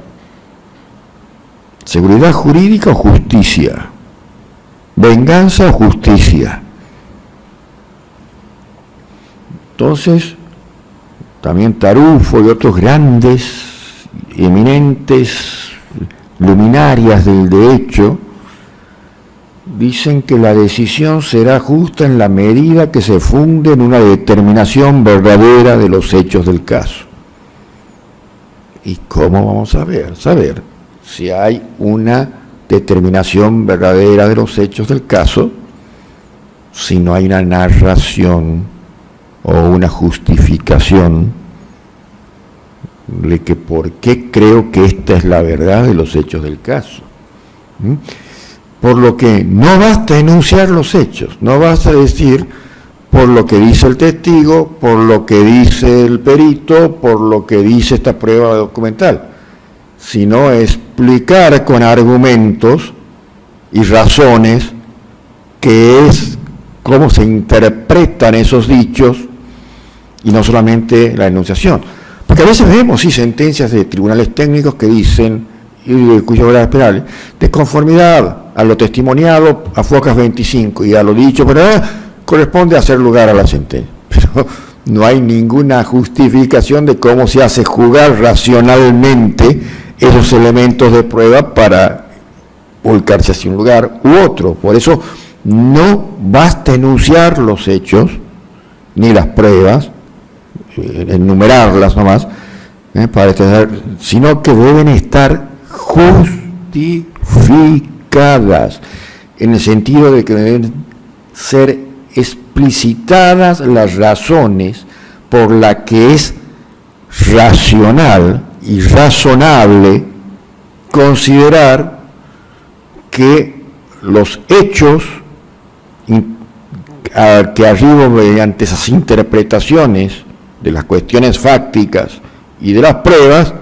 Seguridad jurídica o justicia. Venganza o justicia. Entonces, también Tarufo y otros grandes, eminentes luminarias del derecho dicen que la decisión será justa en la medida que se funde en una determinación verdadera de los hechos del caso. ¿Y cómo vamos a saber si hay una determinación verdadera de los hechos del caso si no hay una narración o una justificación de que por qué creo que esta es la verdad de los hechos del caso? Por lo que no basta enunciar los hechos, no basta decir por lo que dice el testigo, por lo que dice el perito, por lo que dice esta prueba documental, sino explicar con argumentos y razones qué es, cómo se interpretan esos dichos y no solamente la enunciación. Porque a veces vemos sentencias de tribunales técnicos que dicen, y de cuyas obras penales, de conformidad a lo testimoniado a Focas 25 y a lo dicho, pero corresponde hacer lugar a la sentencia. Pero no hay ninguna justificación de cómo se hace jugar racionalmente esos elementos de prueba para volcarse hacia un lugar u otro. Por eso no basta enunciar los hechos ni las pruebas, enumerarlas nomás, sino que deben estar justificadas, en el sentido de que deben ser explicitadas las razones por las que es racional y razonable considerar que los hechos que arribo mediante esas interpretaciones de las cuestiones fácticas y de las pruebas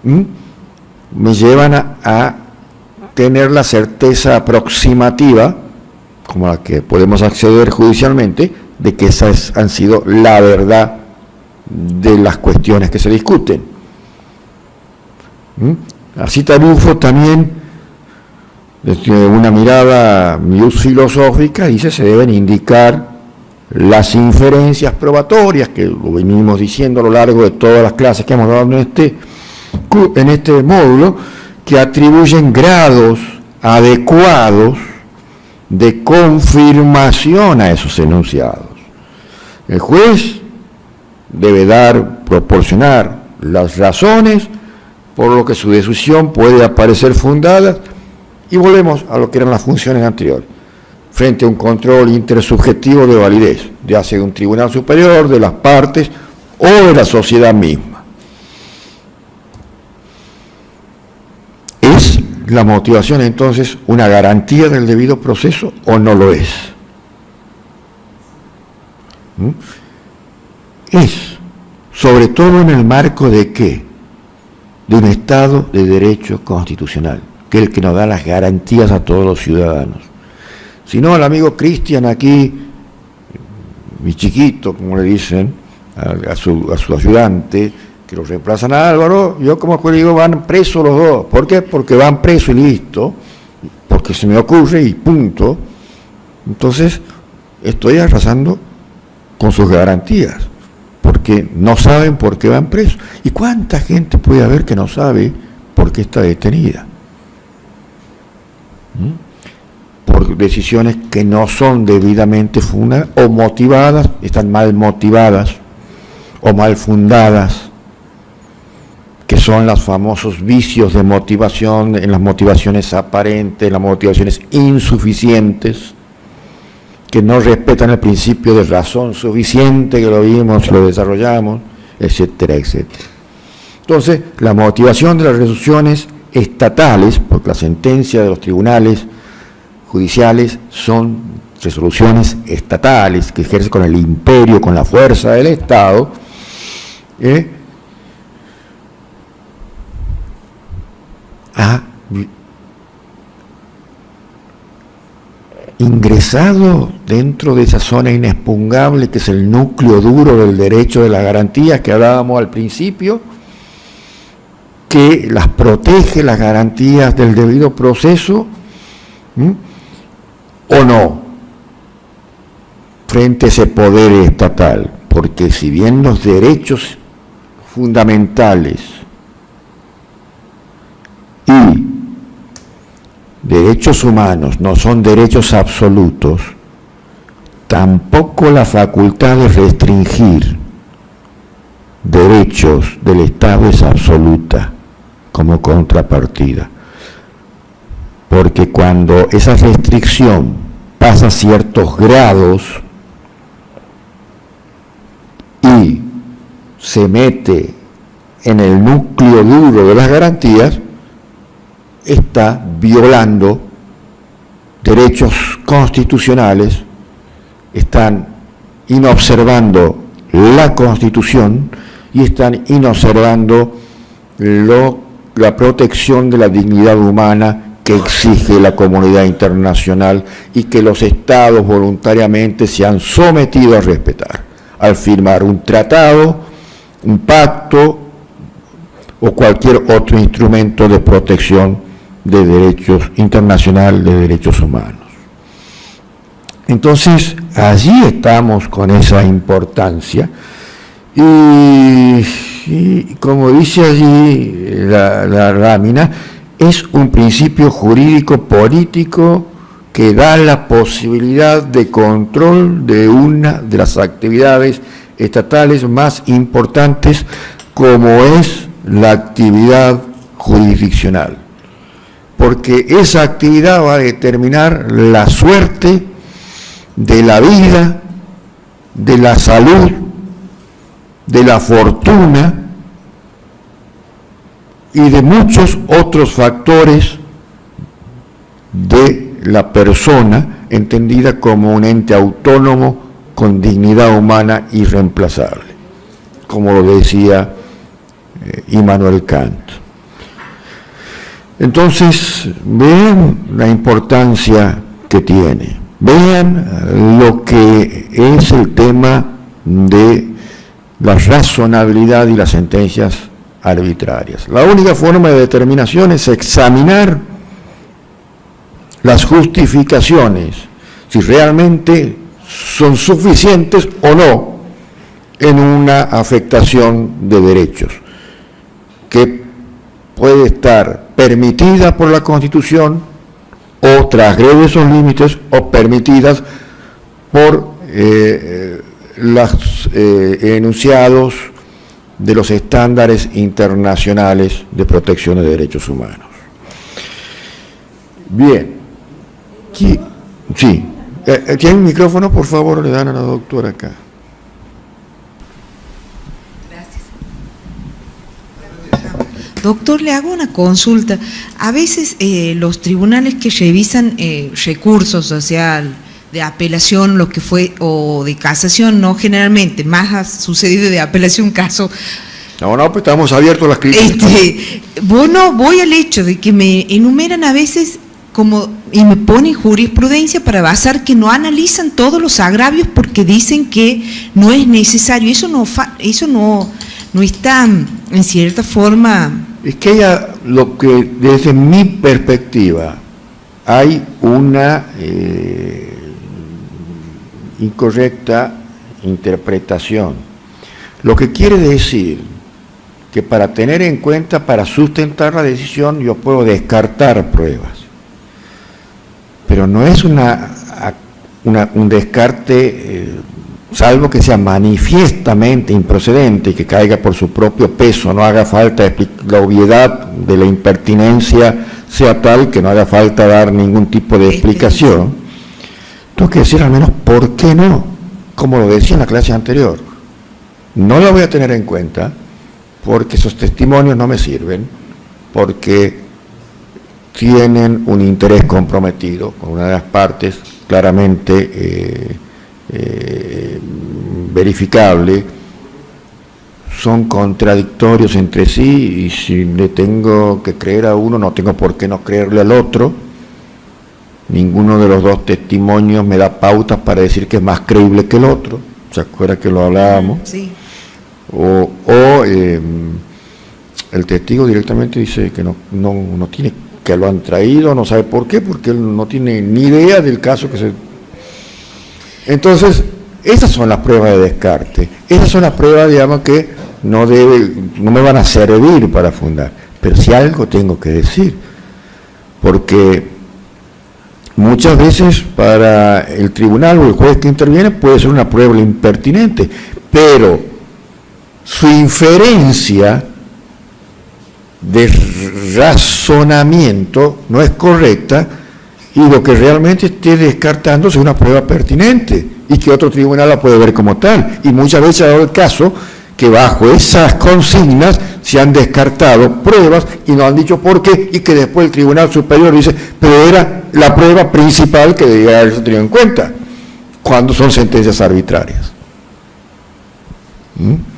me llevan a tener la certeza aproximativa, como la que podemos acceder judicialmente, de que esas han sido la verdad de las cuestiones que se discuten. Así Tarufo también, desde una mirada filosófica, dice se deben indicar las inferencias probatorias, que lo venimos diciendo a lo largo de todas las clases que hemos dado en este módulo, que atribuyen grados adecuados de confirmación a esos enunciados. El juez debe proporcionar las razones por lo que su decisión puede aparecer fundada, y volvemos a lo que eran las funciones anteriores, frente a un control intersubjetivo de validez, ya sea de un tribunal superior, de las partes o de la sociedad misma. ¿Es la motivación entonces una garantía del debido proceso o no lo es? Es, sobre todo en el marco de ¿qué? De un Estado de Derecho constitucional, que es el que nos da las garantías a todos los ciudadanos. Si no, el amigo Cristian aquí, mi chiquito, como le dicen, a su ayudante, que lo reemplazan a Álvaro, yo como que digo, van presos los dos. ¿Por qué? Porque van presos y listo, porque se me ocurre y punto. Entonces, estoy arrasando con sus garantías, porque no saben por qué van presos. ¿Y cuánta gente puede haber que no sabe por qué está detenida? Por decisiones que no son debidamente fundadas o motivadas, están mal motivadas o mal fundadas, que son los famosos vicios de motivación, en las motivaciones aparentes, en las motivaciones insuficientes, que no respetan el principio de razón suficiente, que lo vimos, lo desarrollamos, etcétera, etcétera. Entonces, la motivación de las resoluciones estatales, porque la sentencia de los tribunales judiciales son resoluciones estatales que ejerce con el imperio, con la fuerza del Estado, ha ingresado dentro de esa zona inexpugnable que es el núcleo duro del derecho de las garantías que hablábamos al principio, que las protege, las garantías del debido proceso, o no, frente a ese poder estatal, porque si bien los derechos fundamentales y derechos humanos no son derechos absolutos, tampoco la facultad de restringir derechos del Estado es absoluta como contrapartida, porque cuando esa restricción pasa ciertos grados y se mete en el núcleo duro de las garantías, está violando derechos constitucionales, están inobservando la Constitución y están inobservando la protección de la dignidad humana que exige la comunidad internacional y que los estados voluntariamente se han sometido a respetar al firmar un tratado, un pacto o cualquier otro instrumento de protección de derechos internacional, de derechos humanos. Entonces, allí estamos con esa importancia y como dice allí la lámina, es un principio jurídico político que da la posibilidad de control de una de las actividades estatales más importantes, como es la actividad jurisdiccional, porque esa actividad va a determinar la suerte de la vida, de la salud, de la fortuna y de muchos otros factores de la persona, entendida como un ente autónomo con dignidad humana irreemplazable, como lo decía Immanuel Kant. Entonces, vean la importancia que tiene, vean lo que es el tema de la razonabilidad y las sentencias arbitrarias. La única forma de determinación es examinar las justificaciones, si realmente son suficientes o no en una afectación de derechos, que puede estar permitida por la Constitución o transgrede esos límites o permitidas por los enunciados de los estándares internacionales de protección de derechos humanos. Bien. Sí. ¿Tiene un micrófono, por favor? Le dan a la doctora acá. Doctor, le hago una consulta. A veces los tribunales que revisan recursos, o sea, de apelación, lo que fue, o de casación, no generalmente, más ha sucedido de apelación caso. No, pues estamos abiertos a las críticas. Bueno, voy al hecho de que me enumeran a veces y me ponen jurisprudencia para basar que no analizan todos los agravios porque dicen que no es necesario. Eso no está, en cierta forma. Es que lo que desde mi perspectiva hay una incorrecta interpretación. Lo que quiere decir que para tener en cuenta, para sustentar la decisión, yo puedo descartar pruebas, pero no es un descarte, salvo que sea manifiestamente improcedente y que caiga por su propio peso, no haga falta, la obviedad de la impertinencia sea tal que no haga falta dar ningún tipo de explicación. Tengo que decir al menos por qué no, como lo decía en la clase anterior. No la voy a tener en cuenta porque esos testimonios no me sirven, porque tienen un interés comprometido con una de las partes claramente verificable, son contradictorios entre sí, y si le tengo que creer a uno, no tengo por qué no creerle al otro. Ninguno de los dos testimonios me da pautas para decir que es más creíble que el otro. ¿Se acuerda que lo hablábamos? Sí. O el testigo directamente dice que no tiene, que lo han traído, no sabe por qué, porque él no tiene ni idea del caso que se... Entonces, esas son las pruebas de descarte. Esas son las pruebas, digamos, que no me van a servir para fundar. Pero si algo tengo que decir, porque muchas veces para el tribunal o el juez que interviene puede ser una prueba impertinente, pero su inferencia de razonamiento no es correcta, y lo que realmente esté descartando es una prueba pertinente y que otro tribunal la puede ver como tal. Y muchas veces ha dado el caso que bajo esas consignas se han descartado pruebas y no han dicho por qué, y que después el Tribunal Superior dice, pero era la prueba principal que debía haberse tenido en cuenta, cuando son sentencias arbitrarias.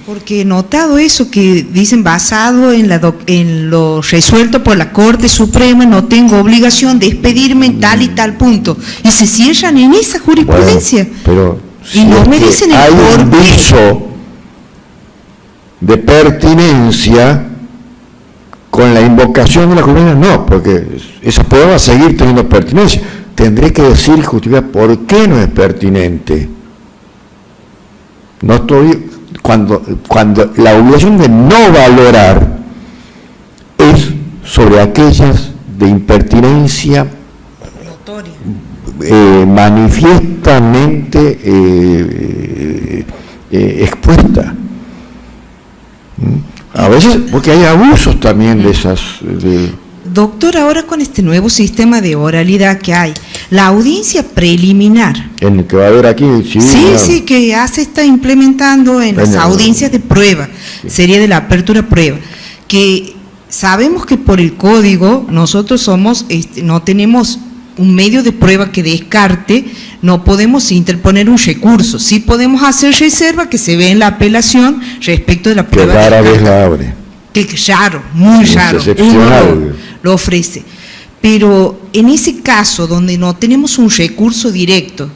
Porque he notado eso que dicen, basado en lo resuelto por la Corte Suprema, no tengo obligación de expedirme en tal y tal punto, y se cierran en esa jurisprudencia. Bueno, pero y si no me dicen el hay un por qué. viso de pertinencia con la invocación de la jurisprudencia, no, porque esa prueba va a seguir teniendo pertinencia. Tendré que decir, justificar por qué no es pertinente. No estoy... Cuando la obligación de no valorar es sobre aquellas de impertinencia manifiestamente expuesta. A veces, porque hay abusos también de esas... Doctor, ahora con este nuevo sistema de oralidad que hay, la audiencia preliminar. En el que va a haber aquí... Sí, que ya se está implementando en las audiencias de prueba, sería de la apertura prueba, que sabemos que por el código nosotros no tenemos un medio de prueba que descarte, no podemos interponer un recurso, sí podemos hacer reserva que se ve en la apelación respecto de la prueba. Que rara vez la abre. Que raro, muy raro, uno lo ofrece. Pero en ese caso donde no tenemos un recurso directo,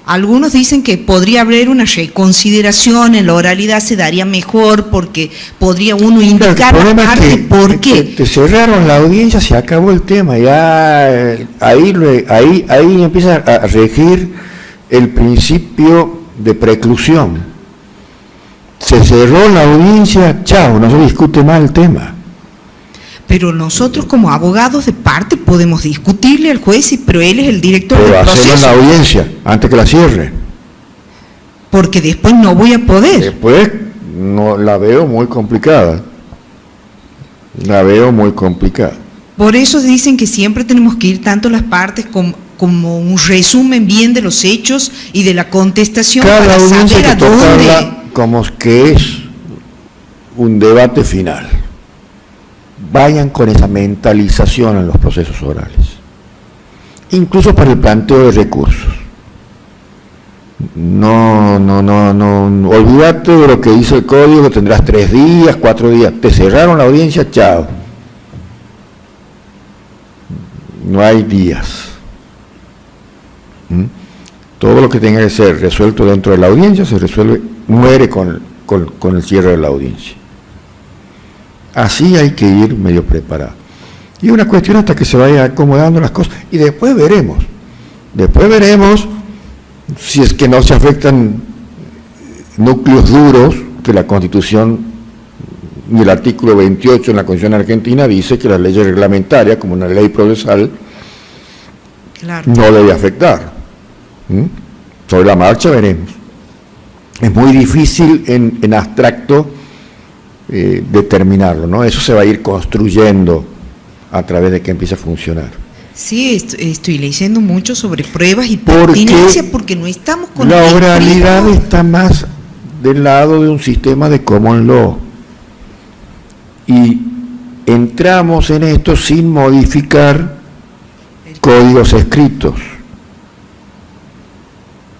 algunos dicen que podría haber una reconsideración, en la oralidad se daría mejor porque podría uno indicar la parte por qué. Te cerraron la audiencia, se acabó el tema, ya ahí empieza a regir el principio de preclusión. Se cerró la audiencia, chao, no se discute más el tema. Pero nosotros como abogados de parte podemos discutirle al juez, pero él es el director del proceso. Pero hacerlo en la audiencia, antes que la cierre. Porque después no voy a poder. Después no la veo muy complicada. Por eso dicen que siempre tenemos que ir tanto las partes como un resumen bien de los hechos y de la contestación. Cada para saber a dónde. Como que es un debate final. Vayan con esa mentalización en los procesos orales, incluso para el planteo de recursos. No, olvídate de lo que dice el código, tendrás 3 días, 4 días, te cerraron la audiencia, chao. No hay días. Todo lo que tenga que ser resuelto dentro de la audiencia se resuelve, muere con el cierre de la audiencia. Así hay que ir medio preparado. Y una cuestión hasta que se vaya acomodando las cosas. Y después veremos si es que no se afectan núcleos duros, que la Constitución y el artículo 28 en la Constitución Argentina dice que las leyes reglamentarias, como una ley procesal, claro, no debe afectar. Sobre la marcha veremos. Es muy difícil en abstracto determinarlo, ¿no? Eso se va a ir construyendo a través de que empiece a funcionar. Sí, estoy leyendo mucho sobre pruebas y pertinencia porque no estamos con la oralidad está más del lado de un sistema de common law y entramos en esto sin modificar códigos escritos.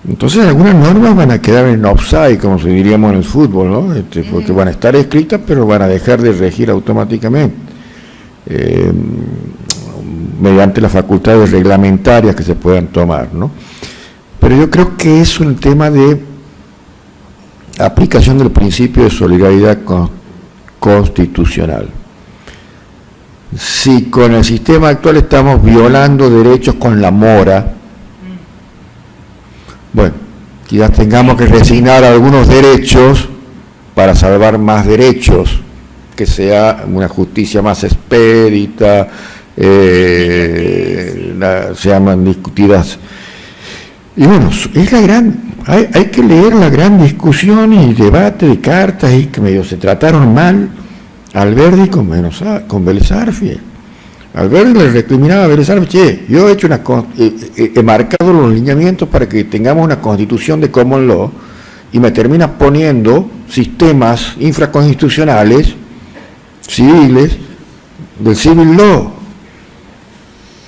Entonces algunas normas van a quedar en offside, como se diríamos en el fútbol, ¿no? Porque van a estar escritas, pero van a dejar de regir automáticamente, mediante las facultades reglamentarias que se puedan tomar, ¿no? Pero yo creo que es un tema de aplicación del principio de solidaridad constitucional. Si con el sistema actual estamos violando derechos con la mora, bueno, quizás tengamos que resignar algunos derechos para salvar más derechos, que sea una justicia más expedita, sean discutidas. Y bueno, es la gran, hay que leer la gran discusión y debate de cartas y que medio se trataron mal Alberdi con Vélez Arfiel. Alberdi le recriminaba a Vélez Arfiel: che, yo he marcado los lineamientos para que tengamos una constitución de common law y me terminas poniendo sistemas infraconstitucionales civiles del civil law.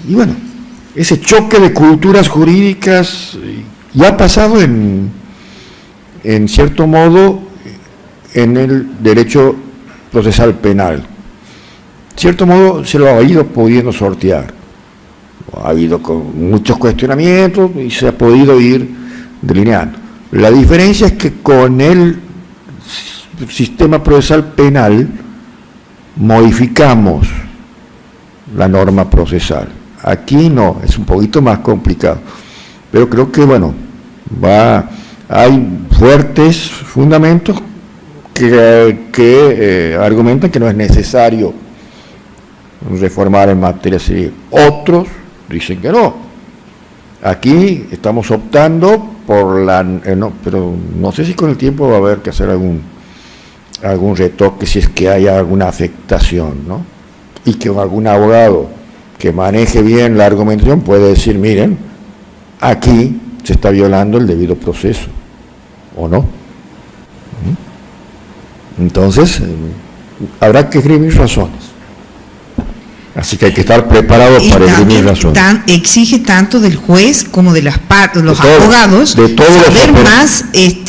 Y bueno, ese choque de culturas jurídicas ya ha pasado en cierto modo en el derecho procesal penal. Cierto modo se lo ha ido pudiendo sortear. Ha habido muchos cuestionamientos y se ha podido ir delineando. La diferencia es que con el sistema procesal penal modificamos la norma procesal. Aquí no, es un poquito más complicado. Pero creo que, bueno, hay fuertes fundamentos que argumentan que no es necesario reformar en materia civil. Otros dicen que no. Aquí estamos optando por pero no sé si con el tiempo va a haber que hacer algún retoque si es que haya alguna afectación, ¿no? Y que algún abogado que maneje bien la argumentación puede decir: miren, aquí se está violando el debido proceso, ¿o no? Entonces, habrá que esgrimir razones. Así que hay que estar preparado para esgrimir razones. Exige tanto del juez como de las partes, los abogados, de todos saber más de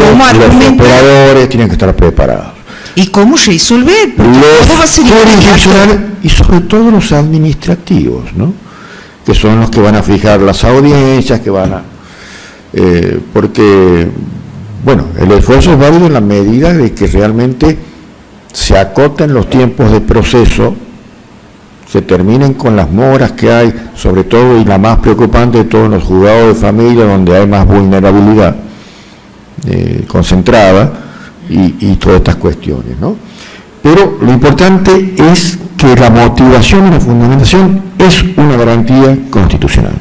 cómo argumentar. Los operadores tienen que estar preparados. ¿Y cómo resolver? Los jurisdiccionales y sobre todo los administrativos, ¿no? Que son los que van a fijar las audiencias, que van a... porque, bueno, el esfuerzo es válido en la medida de que realmente se acoten los tiempos de proceso, se terminen con las moras que hay, sobre todo, y la más preocupante de todos, los juzgados de familia, donde hay más vulnerabilidad concentrada, y todas estas cuestiones, ¿no? Pero lo importante es que la motivación y la fundamentación es una garantía constitucional.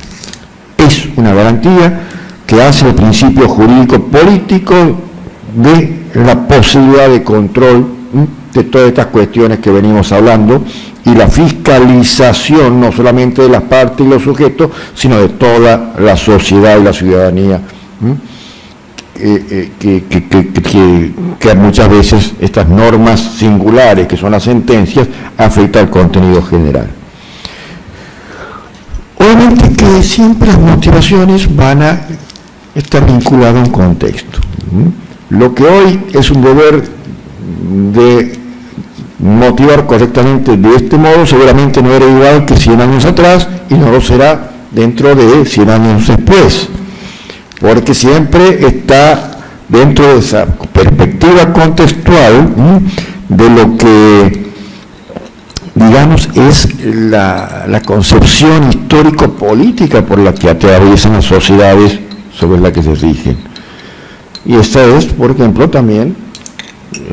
Es una garantía que hace el principio jurídico político de la posibilidad de control de todas estas cuestiones que venimos hablando, y la fiscalización no solamente de las partes y los sujetos, sino de toda la sociedad y la ciudadanía, que muchas veces estas normas singulares, que son las sentencias, afectan al contenido general. Obviamente que siempre las motivaciones van a estar vinculadas a un contexto. Lo que hoy es un deber de motivar correctamente de este modo, seguramente no era igual que 100 años atrás, y no lo será dentro de 100 años después, porque siempre está dentro de esa perspectiva contextual de lo que, digamos, es la concepción histórico-política por la que atraviesan las sociedades sobre las que se rigen. Y esta es, por ejemplo, también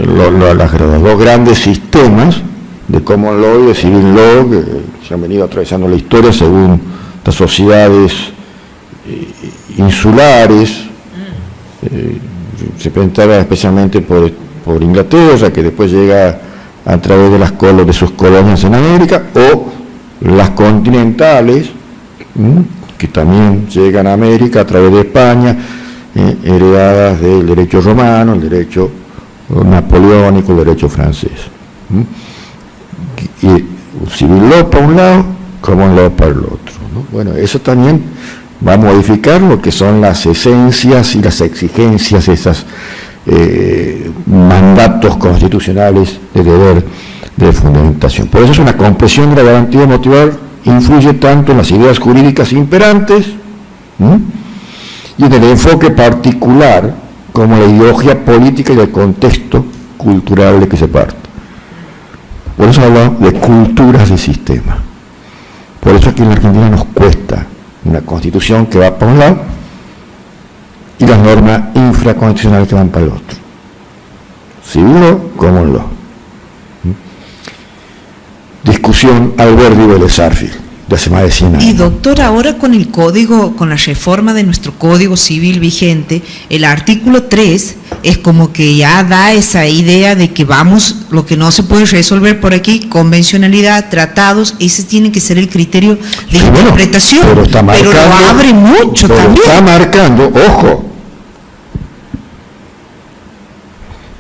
los dos grandes sistemas de common law y de civil law que se han venido atravesando la historia según las sociedades insulares. Se presentaba especialmente por Inglaterra, que después llega a través de sus colonias en América, o las continentales, que también llegan a América a través de España, heredadas del derecho romano, el derecho napoleónico, el derecho francés. Y civil law para un lado, common law para el otro, ¿no? Bueno, eso también va a modificar lo que son las esencias y las exigencias, esas mandatos constitucionales de deber de fundamentación. Por eso es una compresión de la garantía motivar, influye tanto en las ideas jurídicas imperantes y en el enfoque particular como la ideología política y el contexto cultural de que se parte. Por eso hablamos de culturas de sistema. Por eso aquí en la Argentina nos cuesta una constitución que va para un lado y las normas infraconstitucionales que van para el otro. Si uno, como lo. Discusión Alberti Vélez Arfield, de hace más de 100 años. Y doctor, ahora con el código, con la reforma de nuestro Código Civil vigente, el artículo 3 es como que ya da esa idea de que vamos, lo que no se puede resolver por aquí, convencionalidad, tratados, ese tiene que ser el criterio de interpretación, pero lo abre mucho también. Está marcando, ojo,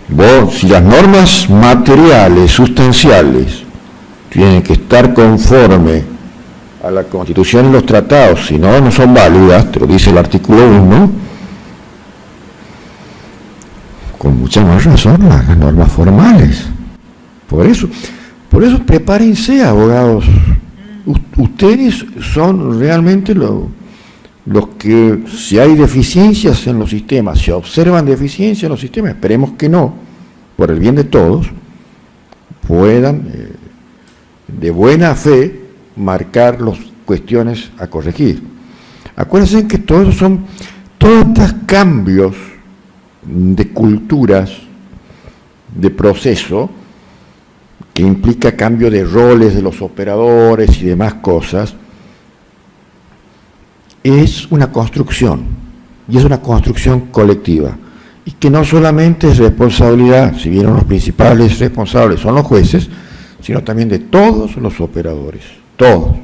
vos, si las normas materiales, sustanciales, tienen que estar conforme a la Constitución y los tratados, si no, no son válidas, te lo dice el artículo 1, con mucha más razón las normas formales. Por eso prepárense, abogados. Ustedes son realmente los que, si hay deficiencias en los sistemas, si observan deficiencias en los sistemas, esperemos que no, por el bien de todos, puedan de buena fe marcar las cuestiones a corregir. Acuérdense que todos estos cambios de culturas, de proceso, que implica cambio de roles de los operadores y demás cosas, es una construcción, y es una construcción colectiva, y que no solamente es responsabilidad, si bien los principales responsables son los jueces, sino también de todos los operadores, todos,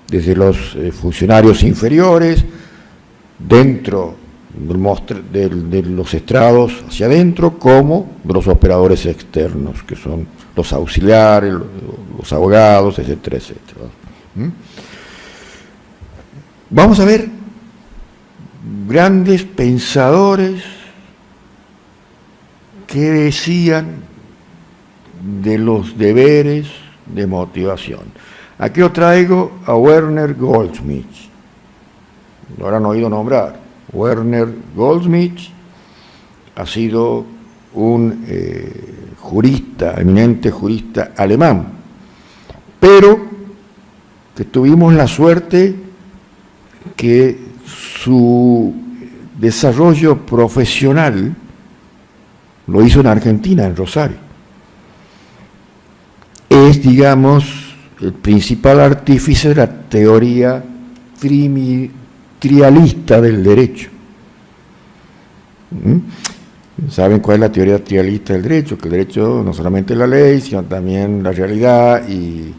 desde los funcionarios inferiores, dentro de los estrados hacia adentro, como de los operadores externos, que son los auxiliares, los abogados, etcétera, etcétera. Vamos a ver grandes pensadores que decían de los deberes de motivación. Aquí os traigo a Werner Goldsmith. Lo habrán oído nombrar. Werner Goldsmith ha sido un jurista, eminente jurista alemán, pero que tuvimos la suerte que su desarrollo profesional lo hizo en Argentina, en Rosario. Es, digamos, el principal artífice de la teoría trialista del derecho. ¿Saben cuál es la teoría trialista del derecho? Que el derecho no solamente es la ley, sino también la realidad y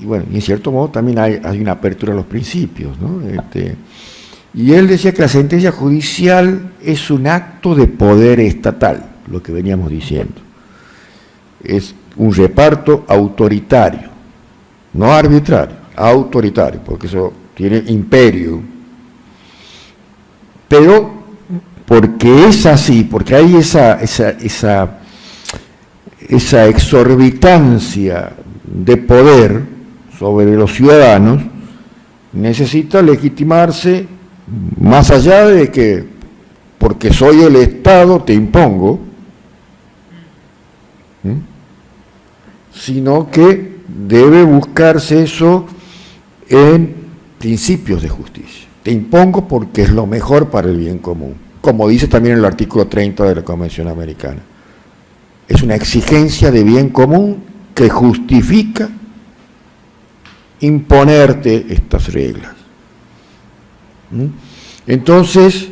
bueno, y en cierto modo también hay una apertura a los principios, ¿no? Y él decía que la sentencia judicial es un acto de poder estatal, lo que veníamos diciendo. Es un reparto autoritario, no arbitrario, autoritario, porque eso tiene imperio. Pero porque es así, porque hay esa exorbitancia de poder sobre los ciudadanos, necesita legitimarse más allá de que porque soy el Estado te impongo, sino que debe buscarse eso en principios de justicia. Te impongo porque es lo mejor para el bien común, como dice también el artículo 30 de la Convención Americana. Es una exigencia de bien común que justifica imponerte estas reglas. Entonces,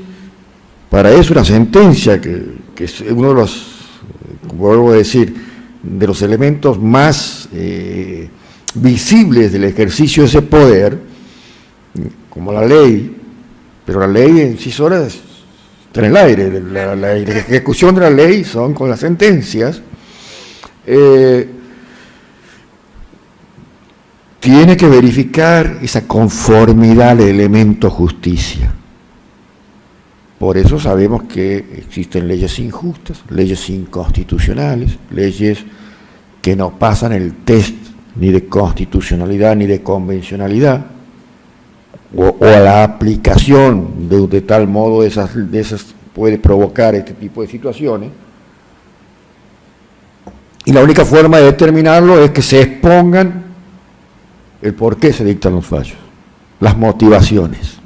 para eso una sentencia, que es uno de los, como vuelvo a decir, de los elementos más visibles del ejercicio de ese poder, como la ley, pero la ley en sí sola está en el aire, la ejecución de la ley son con las tiene que verificar esa conformidad al elemento justicia. Por eso sabemos que existen leyes injustas, leyes inconstitucionales, leyes que no pasan el test ni de constitucionalidad ni de convencionalidad, o la aplicación de tal modo de esas puede provocar este tipo de situaciones. Y la única forma de determinarlo es que se expongan el por qué se dictan los fallos, las motivaciones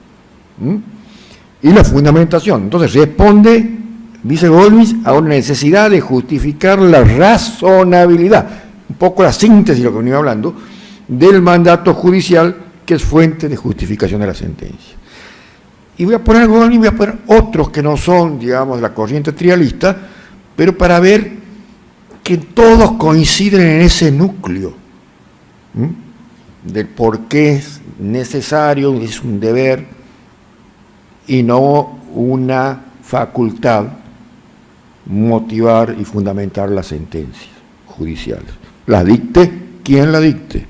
y la fundamentación. Entonces responde, dice Golmis, a una necesidad de justificar la razonabilidad, un poco la síntesis de lo que venía hablando, del mandato judicial que es fuente de justificación de la sentencia. Y voy a poner Golmis, voy a poner otros que no son, digamos, de la corriente trialista, pero para ver que todos coinciden en ese núcleo del por qué es necesario, es un deber y no una facultad motivar y fundamentar las sentencias judiciales. La dicte quien la dicte.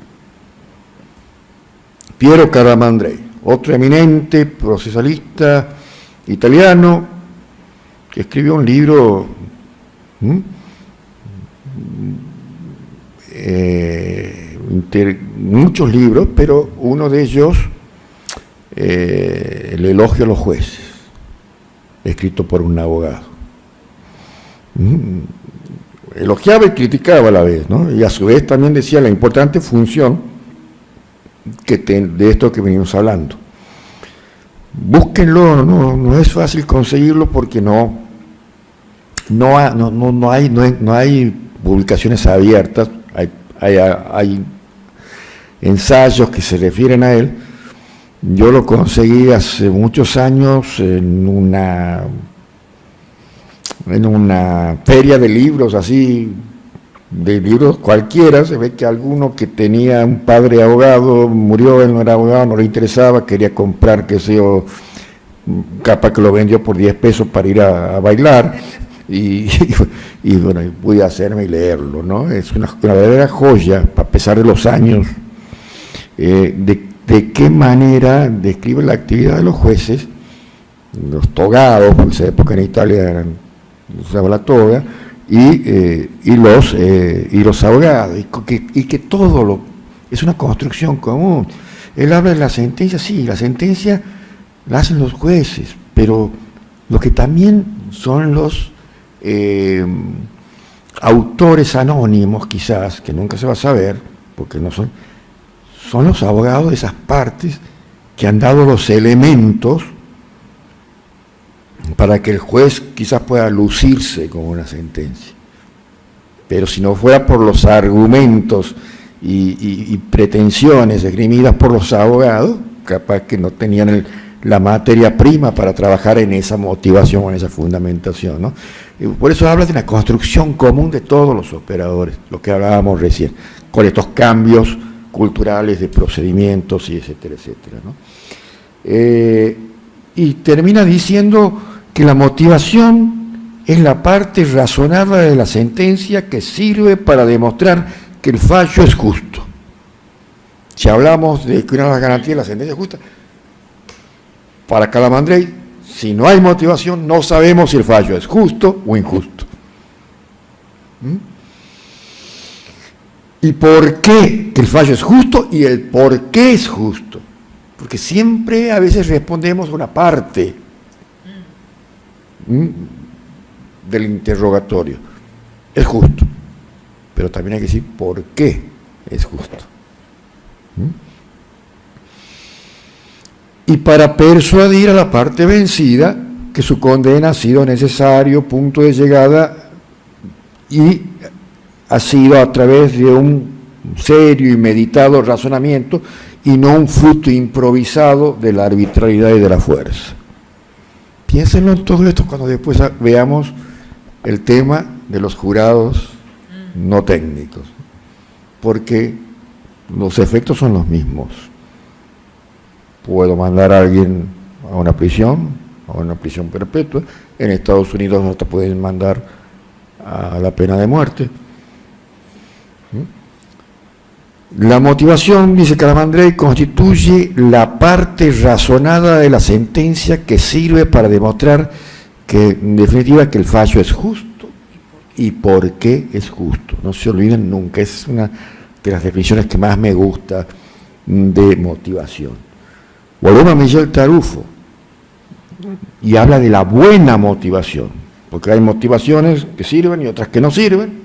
Piero Caramandrei, otro eminente procesalista italiano que escribió un libro muchos libros, pero uno de ellos, El elogio a los jueces, escrito por un abogado. Elogiaba y criticaba a la vez, ¿no? Y a su vez también decía la importante función de esto que venimos hablando. Búsquenlo, no es fácil conseguirlo porque no hay publicaciones abiertas, hay ensayos que se refieren a él. Yo lo conseguí hace muchos años en una feria de libros, así, de libros cualquiera. Se ve que alguno que tenía un padre abogado murió, él no era abogado, no le interesaba, quería comprar, qué sé yo, capaz que lo vendió por 10 pesos para ir a bailar, y bueno, pude hacerme y leerlo, ¿no? Es una verdadera joya, a pesar de los años, de qué manera describe la actividad de los jueces, los togados, porque en esa época en Italia usaba la toga, y los abogados, y que todo es una construcción común. Él habla de la sentencia, sí, la sentencia la hacen los jueces, pero lo que también son los autores anónimos, quizás, que nunca se va a saber, porque no son los abogados de esas partes que han dado los elementos para que el juez quizás pueda lucirse con una sentencia. Pero si no fuera por los argumentos y pretensiones esgrimidas por los abogados, capaz que no tenían la materia prima para trabajar en esa motivación o en esa fundamentación, ¿no? Y por eso habla de una construcción común de todos los operadores, lo que hablábamos recién, con estos cambios culturales de procedimientos y etcétera, etcétera, ¿no? Y termina diciendo que la motivación es la parte razonada de la sentencia que sirve para demostrar que el fallo es justo. Si hablamos de que una de las garantías de la sentencia es justa, para Calamandrei, si no hay motivación, no sabemos si el fallo es justo o injusto. ¿Y por qué que el fallo es justo y el por qué es justo? Porque siempre a veces respondemos a una parte del interrogatorio. Es justo, pero también hay que decir por qué es justo. Y para persuadir a la parte vencida que su condena ha sido necesario punto de llegada y ha sido a través de un serio y meditado razonamiento y no un fruto improvisado de la arbitrariedad y de la fuerza. Piénsenlo en todo esto cuando después veamos el tema de los jurados no técnicos, porque los efectos son los mismos. Puedo mandar a alguien a una prisión perpetua. En Estados Unidos hasta pueden mandar a la pena de muerte. La motivación, dice Calamandrei, constituye la parte razonada de la sentencia que sirve para demostrar que, en definitiva, que el fallo es justo y por qué es justo. No se olviden nunca, es una de las definiciones que más me gusta de motivación. Volvemos a Michel Tarufo y habla de la buena motivación, porque hay motivaciones que sirven y otras que no sirven.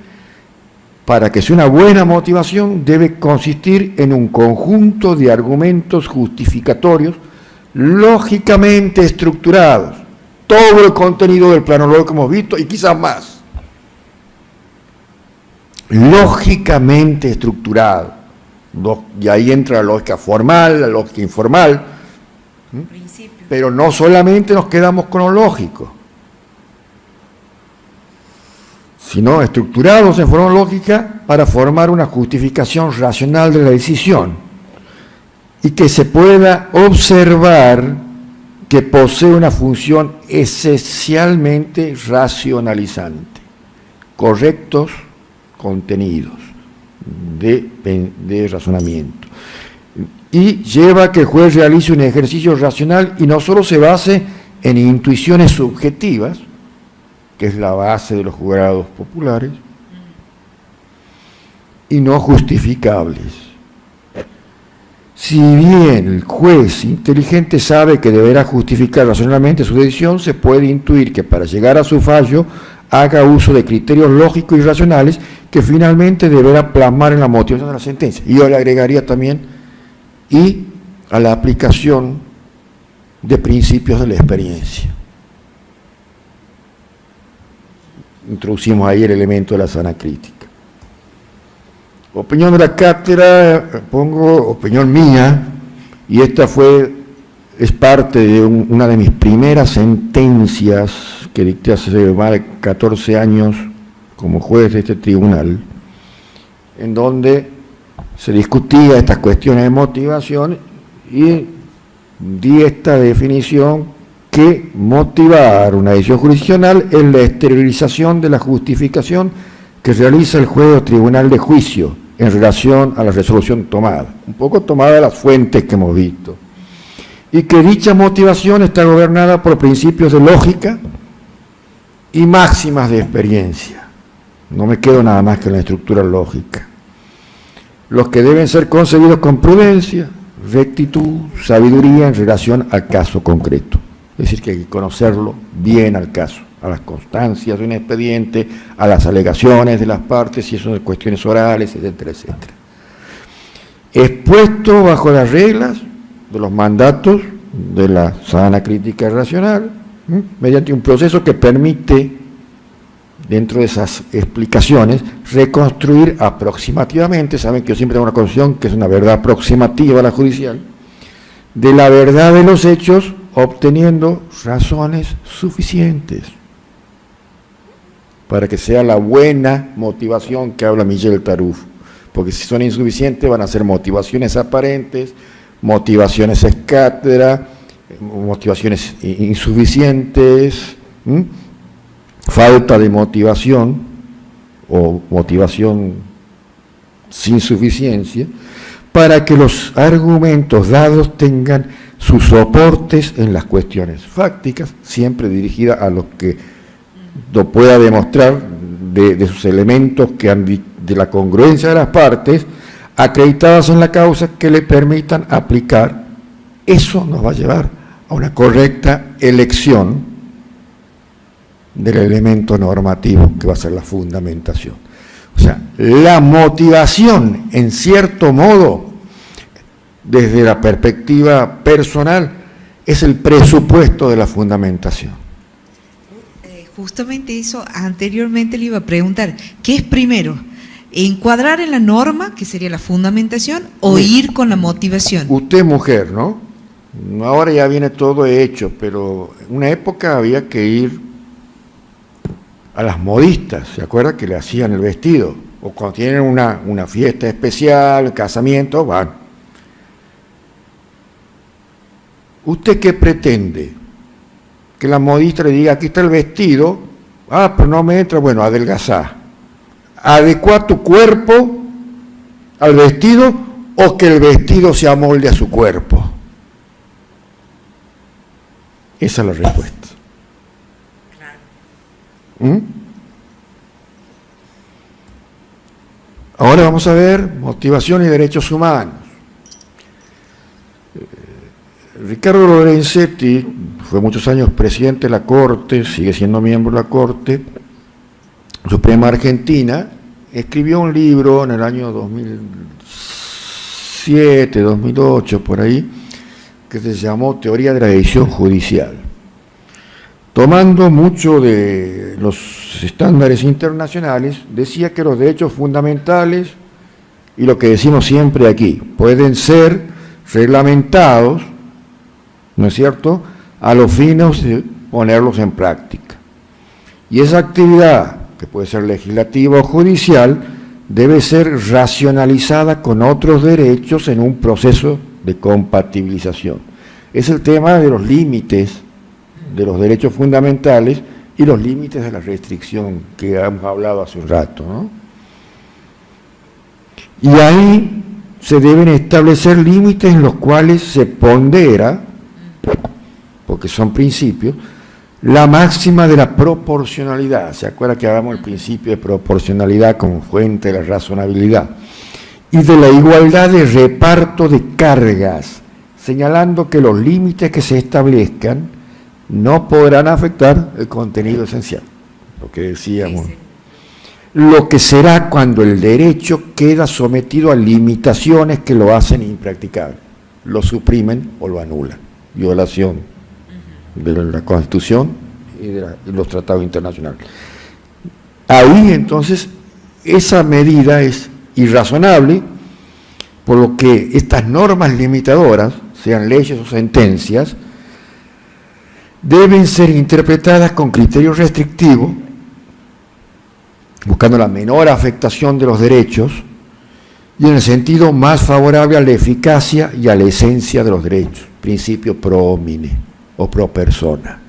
Para que sea una buena motivación debe consistir en un conjunto de argumentos justificatorios lógicamente estructurados, todo el contenido del plano lógico que hemos visto y quizás más. Lógicamente estructurado, y ahí entra la lógica formal, la lógica informal, pero no solamente nos quedamos con lo lógico, sino estructurados en forma lógica para formar una justificación racional de la decisión y que se pueda observar que posee una función esencialmente racionalizante, correctos contenidos de razonamiento, y lleva a que el juez realice un ejercicio racional y no solo se base en intuiciones subjetivas, que es la base de los jurados populares, y no justificables. Si bien el juez inteligente sabe que deberá justificar racionalmente su decisión, se puede intuir que para llegar a su fallo haga uso de criterios lógicos y racionales que finalmente deberá plasmar en la motivación de la sentencia. Y yo le agregaría también y a la aplicación de principios de la experiencia. Introducimos ahí el elemento de la sana crítica. Opinión de la cátedra, pongo opinión mía, y esta es parte de una de mis primeras sentencias que dicté hace más de 14 años como juez de este tribunal, en donde se discutía estas cuestiones de motivación y di esta definición que motivar una decisión jurisdiccional es la exteriorización de la justificación que realiza el juez o tribunal de juicio en relación a la resolución tomada, un poco tomada de las fuentes que hemos visto, y que dicha motivación está gobernada por principios de lógica y máximas de experiencia. No me quedo nada más que en la estructura lógica, los que deben ser concebidos con prudencia, rectitud, sabiduría en relación al caso concreto. Es decir, que hay que conocerlo bien al caso, a las constancias de un expediente, a las alegaciones de las partes, si son cuestiones orales, etcétera, etcétera. Expuesto bajo las reglas de los mandatos de la sana crítica racional, mediante un proceso que permite, dentro de esas explicaciones, reconstruir aproximativamente, saben que yo siempre tengo una concepción que es una verdad aproximativa a la judicial, de la verdad de los hechos, obteniendo razones suficientes para que sea la buena motivación que habla Michel Tarufo, porque si son insuficientes van a ser motivaciones aparentes, motivaciones ex cátedra, motivaciones insuficientes, falta de motivación o motivación sin suficiencia, para que los argumentos dados tengan sus soportes en las cuestiones fácticas, siempre dirigida a lo que lo pueda demostrar de sus elementos que de la congruencia de las partes, acreditadas en la causa, que le permitan aplicar. Eso nos va a llevar a una correcta elección del elemento normativo que va a ser la fundamentación. O sea, la motivación, en cierto modo, desde la perspectiva personal, es el presupuesto de la fundamentación. Justamente eso, anteriormente le iba a preguntar, ¿qué es primero? ¿Encuadrar en la norma, que sería la fundamentación, o ir con la motivación? Usted es mujer, ¿no? Ahora ya viene todo hecho, pero en una época había que ir a las modistas, ¿se acuerda? Que le hacían el vestido, o cuando tienen una fiesta especial, casamiento, van. ¿Usted qué pretende? Que la modista le diga, aquí está el vestido, pero no me entra, bueno, adelgazá. Adecua tu cuerpo al vestido o que el vestido se amolde a su cuerpo? Esa es la respuesta. Ahora vamos a ver motivación y derechos humanos. Ricardo Lorenzetti fue muchos años presidente de la Corte, sigue siendo miembro de la Corte Suprema Argentina. Escribió un libro en el año 2007, 2008, por ahí, que se llamó Teoría de la Decisión Judicial. Tomando mucho de los estándares internacionales, decía que los derechos fundamentales, y lo que decimos siempre aquí, pueden ser reglamentados, ¿no es cierto?, a los fines de ponerlos en práctica. Y esa actividad, que puede ser legislativa o judicial, debe ser racionalizada con otros derechos en un proceso de compatibilización. Es el tema de los límites de los derechos fundamentales y los límites de la restricción que hemos hablado hace un rato, ¿no? Y ahí se deben establecer límites en los cuales se pondera, porque son principios, la máxima de la proporcionalidad. ¿Se acuerda que hablamos del principio de proporcionalidad como fuente de la razonabilidad? Y de la igualdad de reparto de cargas, señalando que los límites que se establezcan no podrán afectar el contenido esencial, lo que decíamos. Sí. Lo que será cuando el derecho queda sometido a limitaciones que lo hacen impracticable, lo suprimen o lo anulan. Violación de la Constitución y de los tratados internacionales. Ahí entonces esa medida es irrazonable, por lo que estas normas limitadoras, sean leyes o sentencias, deben ser interpretadas con criterio restrictivo, buscando la menor afectación de los derechos y en el sentido más favorable a la eficacia y a la esencia de los derechos, principio pro homine o pro persona.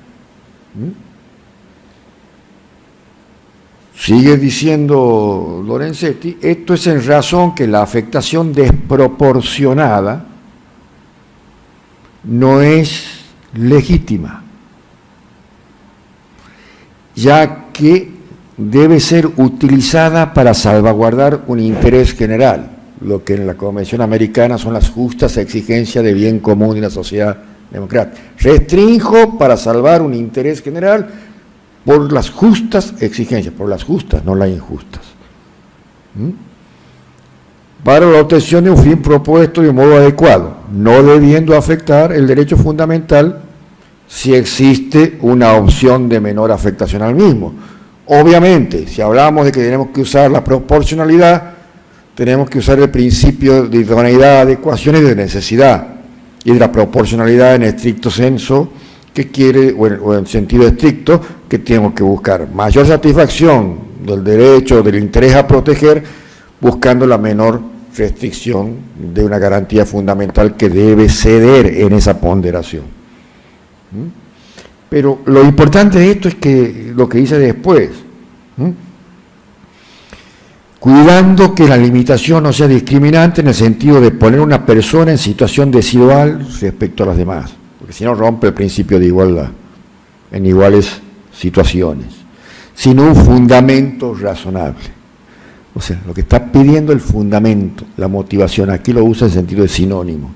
Sigue diciendo Lorenzetti, esto es en razón que la afectación desproporcionada no es legítima, ya que debe ser utilizada para salvaguardar un interés general, lo que en la Convención Americana son las justas exigencias de bien común de la sociedad democrática. Restrinjo para salvar un interés general por las justas exigencias, por las justas, no las injustas. Para la obtención de un fin propuesto de modo adecuado, no debiendo afectar el derecho fundamental si existe una opción de menor afectación al mismo. Obviamente, si hablamos de que tenemos que usar la proporcionalidad, tenemos que usar el principio de idoneidad, adecuación y de necesidad, y de la proporcionalidad en estricto senso, que quiere, o en sentido estricto, que tenemos que buscar mayor satisfacción del derecho, del interés a proteger, buscando la menor restricción de una garantía fundamental que debe ceder en esa ponderación. Pero lo importante de esto es que lo que dice después, cuidando que la limitación no sea discriminante en el sentido de poner a una persona en situación desigual respecto a las demás, porque si no rompe el principio de igualdad en iguales situaciones, sino un fundamento razonable. O sea, lo que está pidiendo el fundamento, la motivación, aquí lo usa en sentido de sinónimo,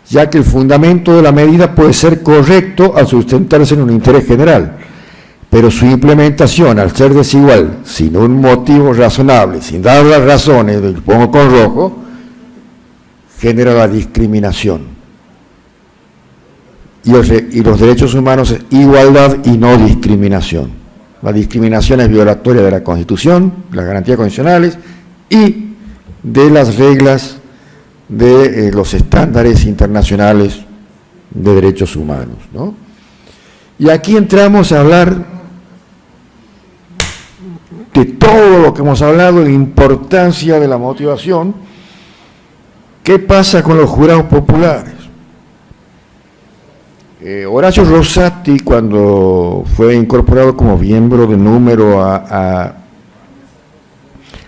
ya que el fundamento de la medida puede ser correcto al sustentarse en un interés general, pero su implementación, al ser desigual, sin un motivo razonable, sin dar las razones, lo pongo con rojo, genera la discriminación. Y los derechos humanos es igualdad y no discriminación. La discriminación es violatoria de la Constitución, de las garantías constitucionales y de las reglas de los estándares internacionales de derechos humanos, ¿no? Y aquí entramos a hablar de todo lo que hemos hablado, de la importancia de la motivación. ¿Qué pasa con los jurados populares? Horacio Rosati, cuando fue incorporado como miembro de número a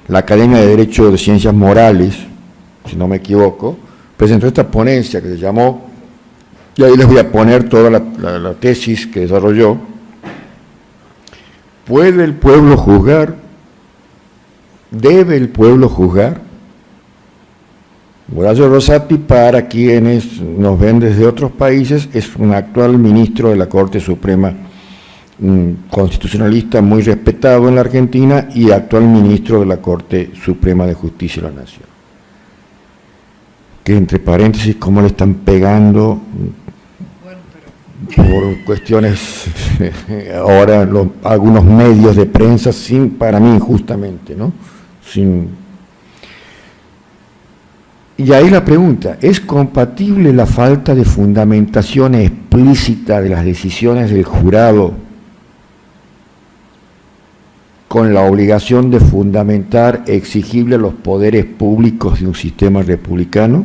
la Academia de Derecho de Ciencias Morales si no me equivoco, presentó esta ponencia que se llamó, y ahí les voy a poner toda la tesis que desarrolló. ¿Puede el pueblo juzgar? ¿Debe el pueblo juzgar? Horacio Rosati, para quienes nos ven desde otros países, es un actual ministro de la Corte Suprema, un constitucionalista muy respetado en la Argentina y actual ministro de la Corte Suprema de Justicia de la Nación. Que entre paréntesis, cómo le están pegando por cuestiones ahora algunos medios de prensa, para mí injustamente, ¿no? Y ahí la pregunta, ¿es compatible la falta de fundamentación explícita de las decisiones del jurado con la obligación de fundamentar exigible a los poderes públicos de un sistema republicano?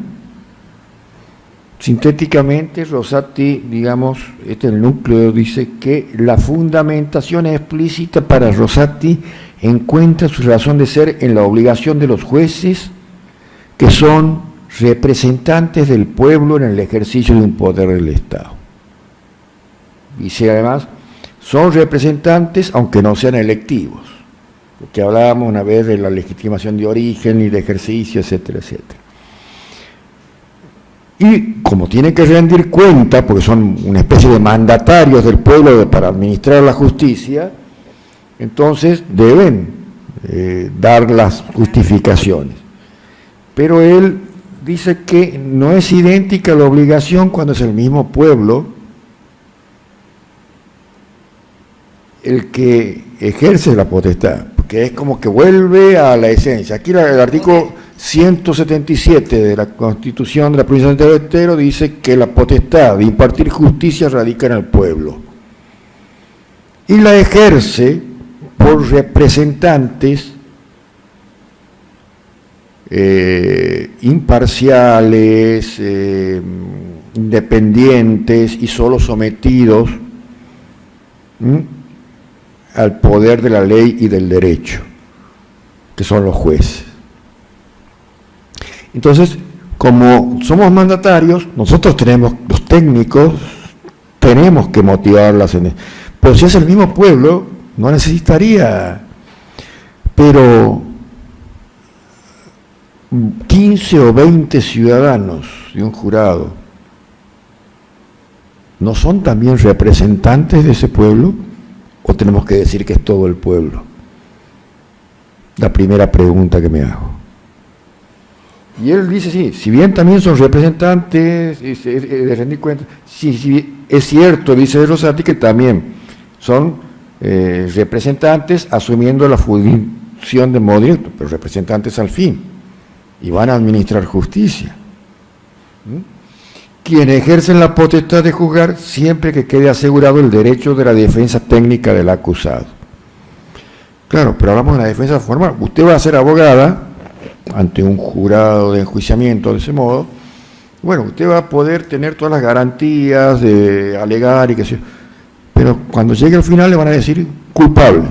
Sintéticamente, Rosati, digamos, el núcleo dice que la fundamentación explícita para Rosati encuentra su razón de ser en la obligación de los jueces, que son representantes del pueblo en el ejercicio de un poder del Estado. Dice además, son representantes aunque no sean electivos, porque hablábamos una vez de la legitimación de origen y de ejercicio, etcétera, etcétera. Y como tienen que rendir cuenta, porque son una especie de mandatarios del pueblo para administrar la justicia, entonces deben dar las justificaciones. Pero él dice que no es idéntica la obligación cuando es el mismo pueblo el que ejerce la potestad, porque es como que vuelve a la esencia. Aquí el artículo 177 de la Constitución de la Provincia de Santiago del Estero dice que la potestad de impartir justicia radica en el pueblo y la ejerce por representantes imparciales, independientes y solo sometidos al poder de la ley y del derecho, que son los jueces. Entonces, como somos mandatarios, nosotros tenemos, los técnicos, tenemos que motivarlas, pero si es el mismo pueblo, no necesitaría, pero 15 o 20 ciudadanos de un jurado, ¿no son también representantes de ese pueblo? ¿O tenemos que decir que es todo el pueblo? La primera pregunta que me hago. Y él dice, sí, si bien también son representantes, de rendir cuentas, sí, es cierto, dice Rosati, que también son representantes asumiendo la función de modo directo, pero representantes al fin. Y van a administrar justicia. Quienes ejercen la potestad de juzgar siempre que quede asegurado el derecho de la defensa técnica del acusado. Claro, pero hablamos de la defensa formal. Usted va a ser abogada ante un jurado de enjuiciamiento de ese modo. Bueno, usted va a poder tener todas las garantías de alegar y qué sé yo. Pero cuando llegue al final le van a decir culpable.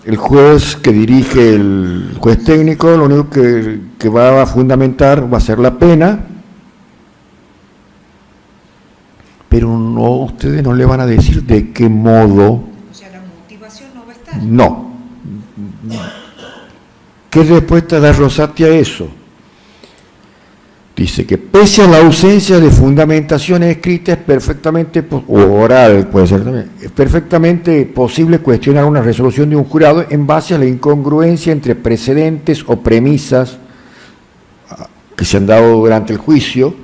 El juez que dirige, el juez técnico, lo único que va a fundamentar va a ser la pena, pero no, ustedes no le van a decir de qué modo. O sea, la motivación no va a estar. No. ¿Qué respuesta da Rosati a eso? Dice que pese a la ausencia de fundamentación escrita es perfectamente, o oral puede ser también, es perfectamente posible cuestionar una resolución de un jurado en base a la incongruencia entre precedentes o premisas que se han dado durante el juicio,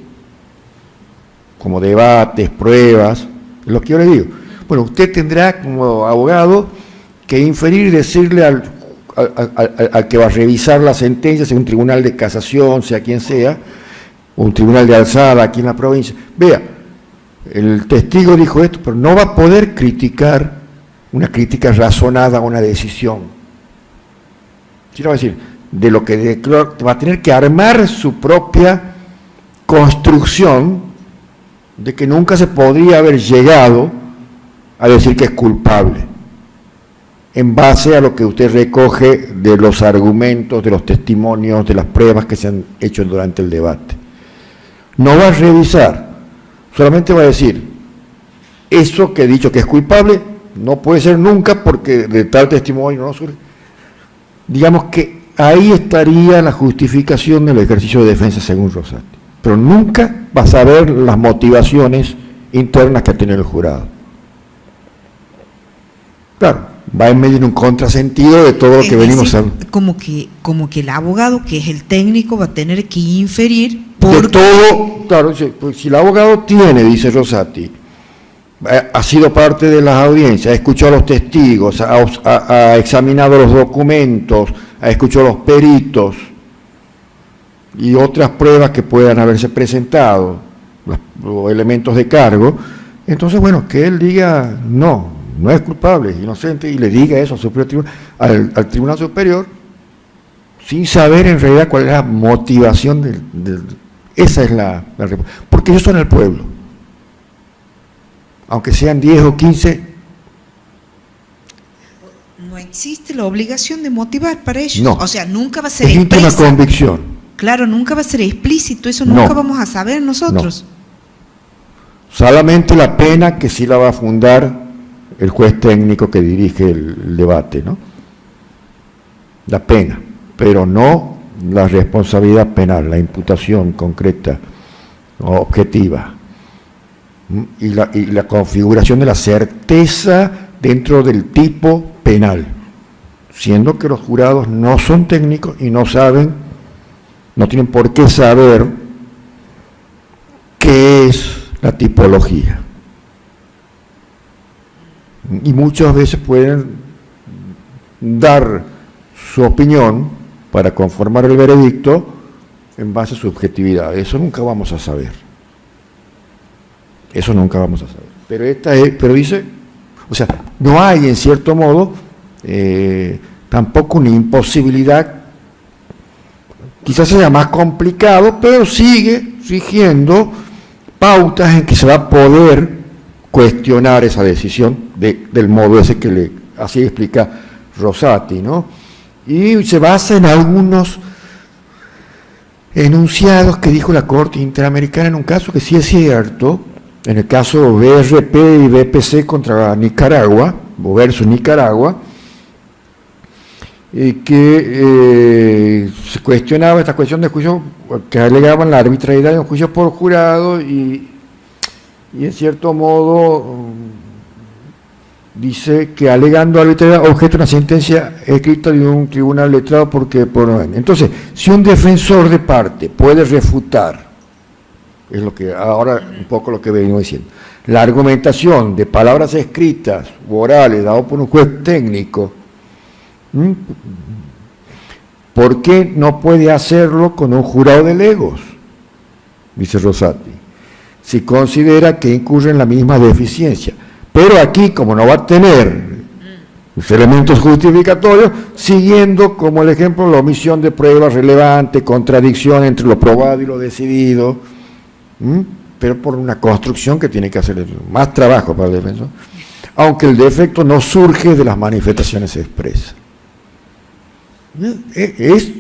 como debates, pruebas, lo que yo le digo. Bueno, usted tendrá como abogado que inferir y decirle al que va a revisar la sentencia, sea un tribunal de casación, sea quien sea, un tribunal de alzada aquí en la provincia, vea, el testigo dijo esto, pero no va a poder criticar una crítica razonada a una decisión. ¿Sí? No va a decir, de lo que va a tener que armar su propia construcción de que nunca se podría haber llegado a decir que es culpable. en base a lo que usted recoge de los argumentos, de los testimonios, de las pruebas que se han hecho durante el debate. No va a revisar, solamente va a decir, eso que he dicho que es culpable, no puede ser nunca porque de tal testimonio no surge. Digamos que ahí estaría la justificación del ejercicio de defensa según Rosati, pero nunca va a saber las motivaciones internas que tiene el jurado. Claro, va en medio de un contrasentido de todo lo que venimos hablando. Como que el abogado, que es el técnico, va a tener que inferir De todo, claro, pues si el abogado tiene, dice Rosati, ha sido parte de las audiencias, ha escuchado a los testigos, ha examinado los documentos, ha escuchado a los peritos y otras pruebas que puedan haberse presentado, los elementos de cargo, entonces, bueno, que él diga, no es culpable, es inocente, y le diga eso al Tribunal Superior, sin saber en realidad cuál es la motivación esa es la porque ellos son el pueblo. Aunque sean 10 o 15. No existe la obligación de motivar para ellos. No. O sea, nunca va a ser Es íntima expresa. convicción. Claro, nunca va a ser explícito, eso No. nunca vamos a saber nosotros. Solamente la pena que sí la va a fundar el juez técnico que dirige el debate, ¿no? La pena, pero no la responsabilidad penal, la imputación concreta, objetiva, y la configuración de la certeza dentro del tipo penal, siendo que los jurados no son técnicos y no saben, no tienen por qué saber qué es la tipología. Y muchas veces pueden dar su opinión para conformar el veredicto en base a su objetividad. Eso nunca vamos a saber. Eso nunca vamos a saber. Pero dice, o sea, no hay en cierto modo tampoco una imposibilidad, quizás sea más complicado, pero sigue rigiendo pautas en que se va a poder cuestionar esa decisión del modo ese que así explica Rosati, ¿no? Y se basa en algunos enunciados que dijo la Corte Interamericana en un caso que sí es cierto, en el caso BRP y BPC contra Nicaragua, o versus Nicaragua, que se cuestionaba esta cuestión de juicio, que alegaban la arbitrariedad de un juicio por jurado y en cierto modo dice que alegando arbitrariedad objeto una sentencia escrita de un tribunal letrado entonces, si un defensor de parte puede refutar, es lo que ahora un poco lo que venimos diciendo, la argumentación de palabras escritas u orales dado por un juez técnico, ¿por qué no puede hacerlo con un jurado de legos? Dice Rosati, si considera que incurre en la misma deficiencia. Pero aquí, como no va a tener los elementos justificatorios, siguiendo como el ejemplo la omisión de pruebas relevante, contradicción entre lo probado y lo decidido, pero por una construcción que tiene que hacer más trabajo para el defensor, aunque el defecto no surge de las manifestaciones expresas. Es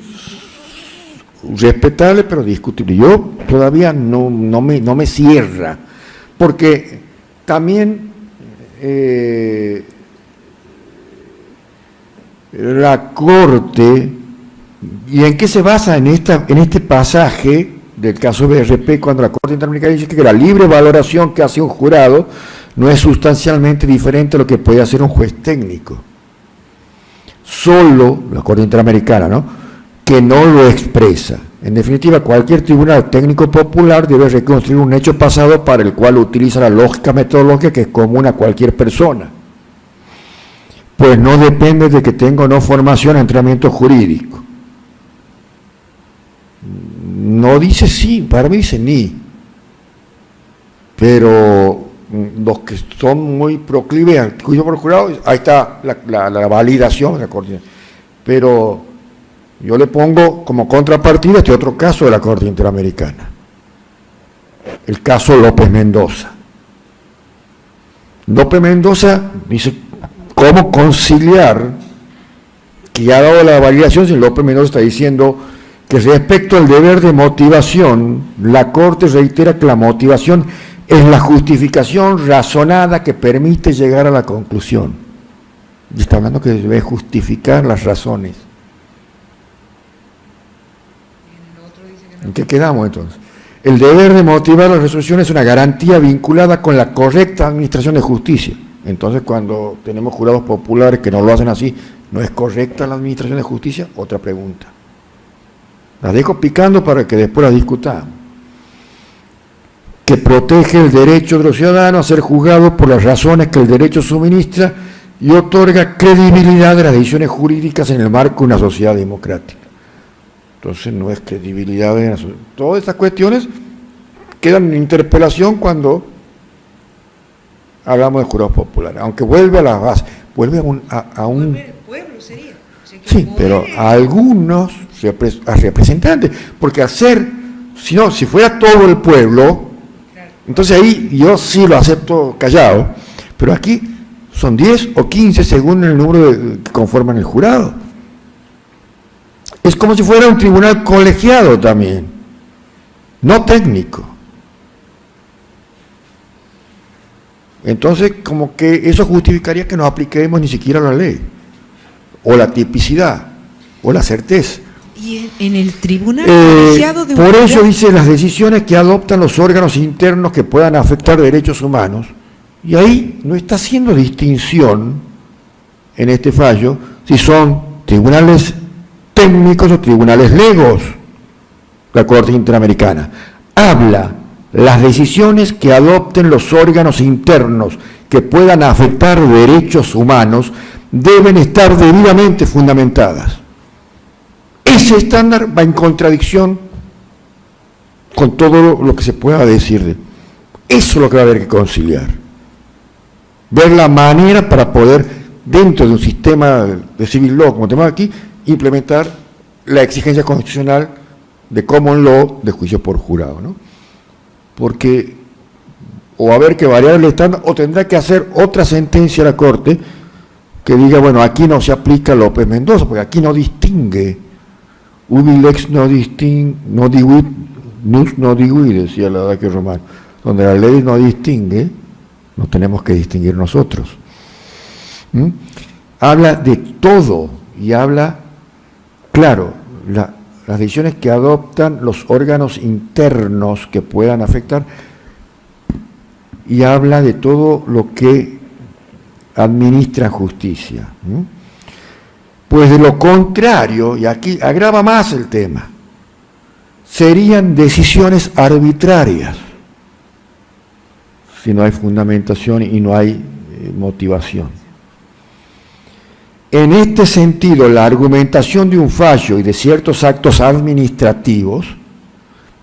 respetable pero discutible. Yo todavía no me cierra, porque también la Corte, ¿y en qué se basa en este pasaje del caso BRP, cuando la Corte Interamericana dice que la libre valoración que hace un jurado no es sustancialmente diferente a lo que puede hacer un juez técnico? Solo la Corte Interamericana, ¿no?, que no lo expresa. En definitiva, cualquier tribunal técnico popular debe reconstruir un hecho pasado para el cual utiliza la lógica metodológica que es común a cualquier persona, pues no depende de que tenga o no formación en entrenamiento jurídico. No dice sí, para mí dice ni, pero los que son muy proclives al juicio por jurado, ahí está la validación de la Corte. Pero yo le pongo como contrapartida este otro caso de la Corte Interamericana, el caso López Mendoza. López Mendoza dice cómo conciliar, que ya ha dado la validación, si López Mendoza está diciendo que respecto al deber de motivación, la Corte reitera que la motivación es la justificación razonada que permite llegar a la conclusión. Y está hablando que debe justificar las razones. ¿En qué quedamos entonces? El deber de motivar la resolución es una garantía vinculada con la correcta administración de justicia. Entonces, cuando tenemos jurados populares que no lo hacen así, ¿no es correcta la administración de justicia? Otra pregunta. La dejo picando para que después la discutamos. Que protege el derecho de los ciudadanos a ser juzgados por las razones que el derecho suministra y otorga credibilidad de las decisiones jurídicas en el marco de una sociedad democrática. Entonces no es credibilidad de la sociedad. Todas estas cuestiones quedan en interpelación cuando hablamos de jurados populares, aunque vuelve a la base, vuelve a un pueblo sería. O sea, sí, pero a algunos a representantes, porque si fuera todo el pueblo, entonces ahí yo sí lo acepto callado, pero aquí son 10 o 15 según el número que conforman el jurado. Es como si fuera un tribunal colegiado también, no técnico. Entonces, como que eso justificaría que no apliquemos ni siquiera la ley, o la tipicidad, o la certeza. Y en el tribunal colegiado de por eso dice las decisiones que adoptan los órganos internos que puedan afectar derechos humanos, y ahí no está haciendo distinción en este fallo si son tribunales técnicos o tribunales legos, la Corte Interamericana. Habla las decisiones que adopten los órganos internos que puedan afectar derechos humanos deben estar debidamente fundamentadas. Ese estándar va en contradicción con todo lo que se pueda decir. Eso es lo que va a haber que conciliar. Ver la manera para poder, dentro de un sistema de civil law, como tenemos aquí, implementar la exigencia constitucional de common law de juicio por jurado, ¿no? Porque o va a haber que variar el estándar o tendrá que hacer otra sentencia a la Corte que diga, bueno, aquí no se aplica López Mendoza, porque aquí no distingue, ubi lex no distingue, no divuit, nus no divuit, decía la Daquio Romano, donde la ley no distingue, no tenemos que distinguir nosotros. Habla de todo y habla, claro, las decisiones que adoptan los órganos internos que puedan afectar, y habla de todo lo que administra justicia. Pues de lo contrario, y aquí agrava más el tema, serían decisiones arbitrarias si no hay fundamentación y no hay motivación. En este sentido, la argumentación de un fallo y de ciertos actos administrativos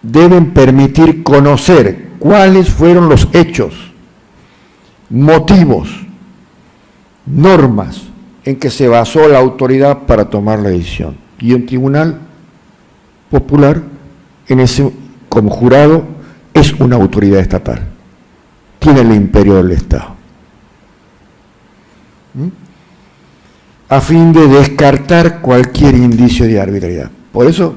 deben permitir conocer cuáles fueron los hechos, motivos, normas en que se basó la autoridad para tomar la decisión. Y un tribunal popular, como jurado, es una autoridad estatal. Tiene el imperio del Estado. A fin de descartar cualquier indicio de arbitrariedad. Por eso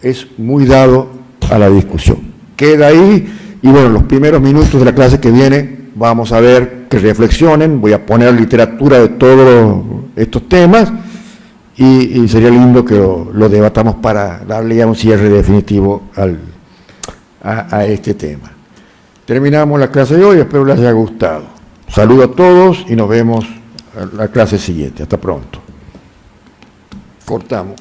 es muy dado a la discusión. Queda ahí, y bueno, los primeros minutos de la clase que viene vamos a ver que reflexionen, voy a poner literatura de todos estos temas, y sería lindo que lo debatamos para darle ya un cierre definitivo a este tema. Terminamos la clase de hoy, espero les haya gustado. Saludo a todos y nos vemos en la clase siguiente. Hasta pronto. Cortamos.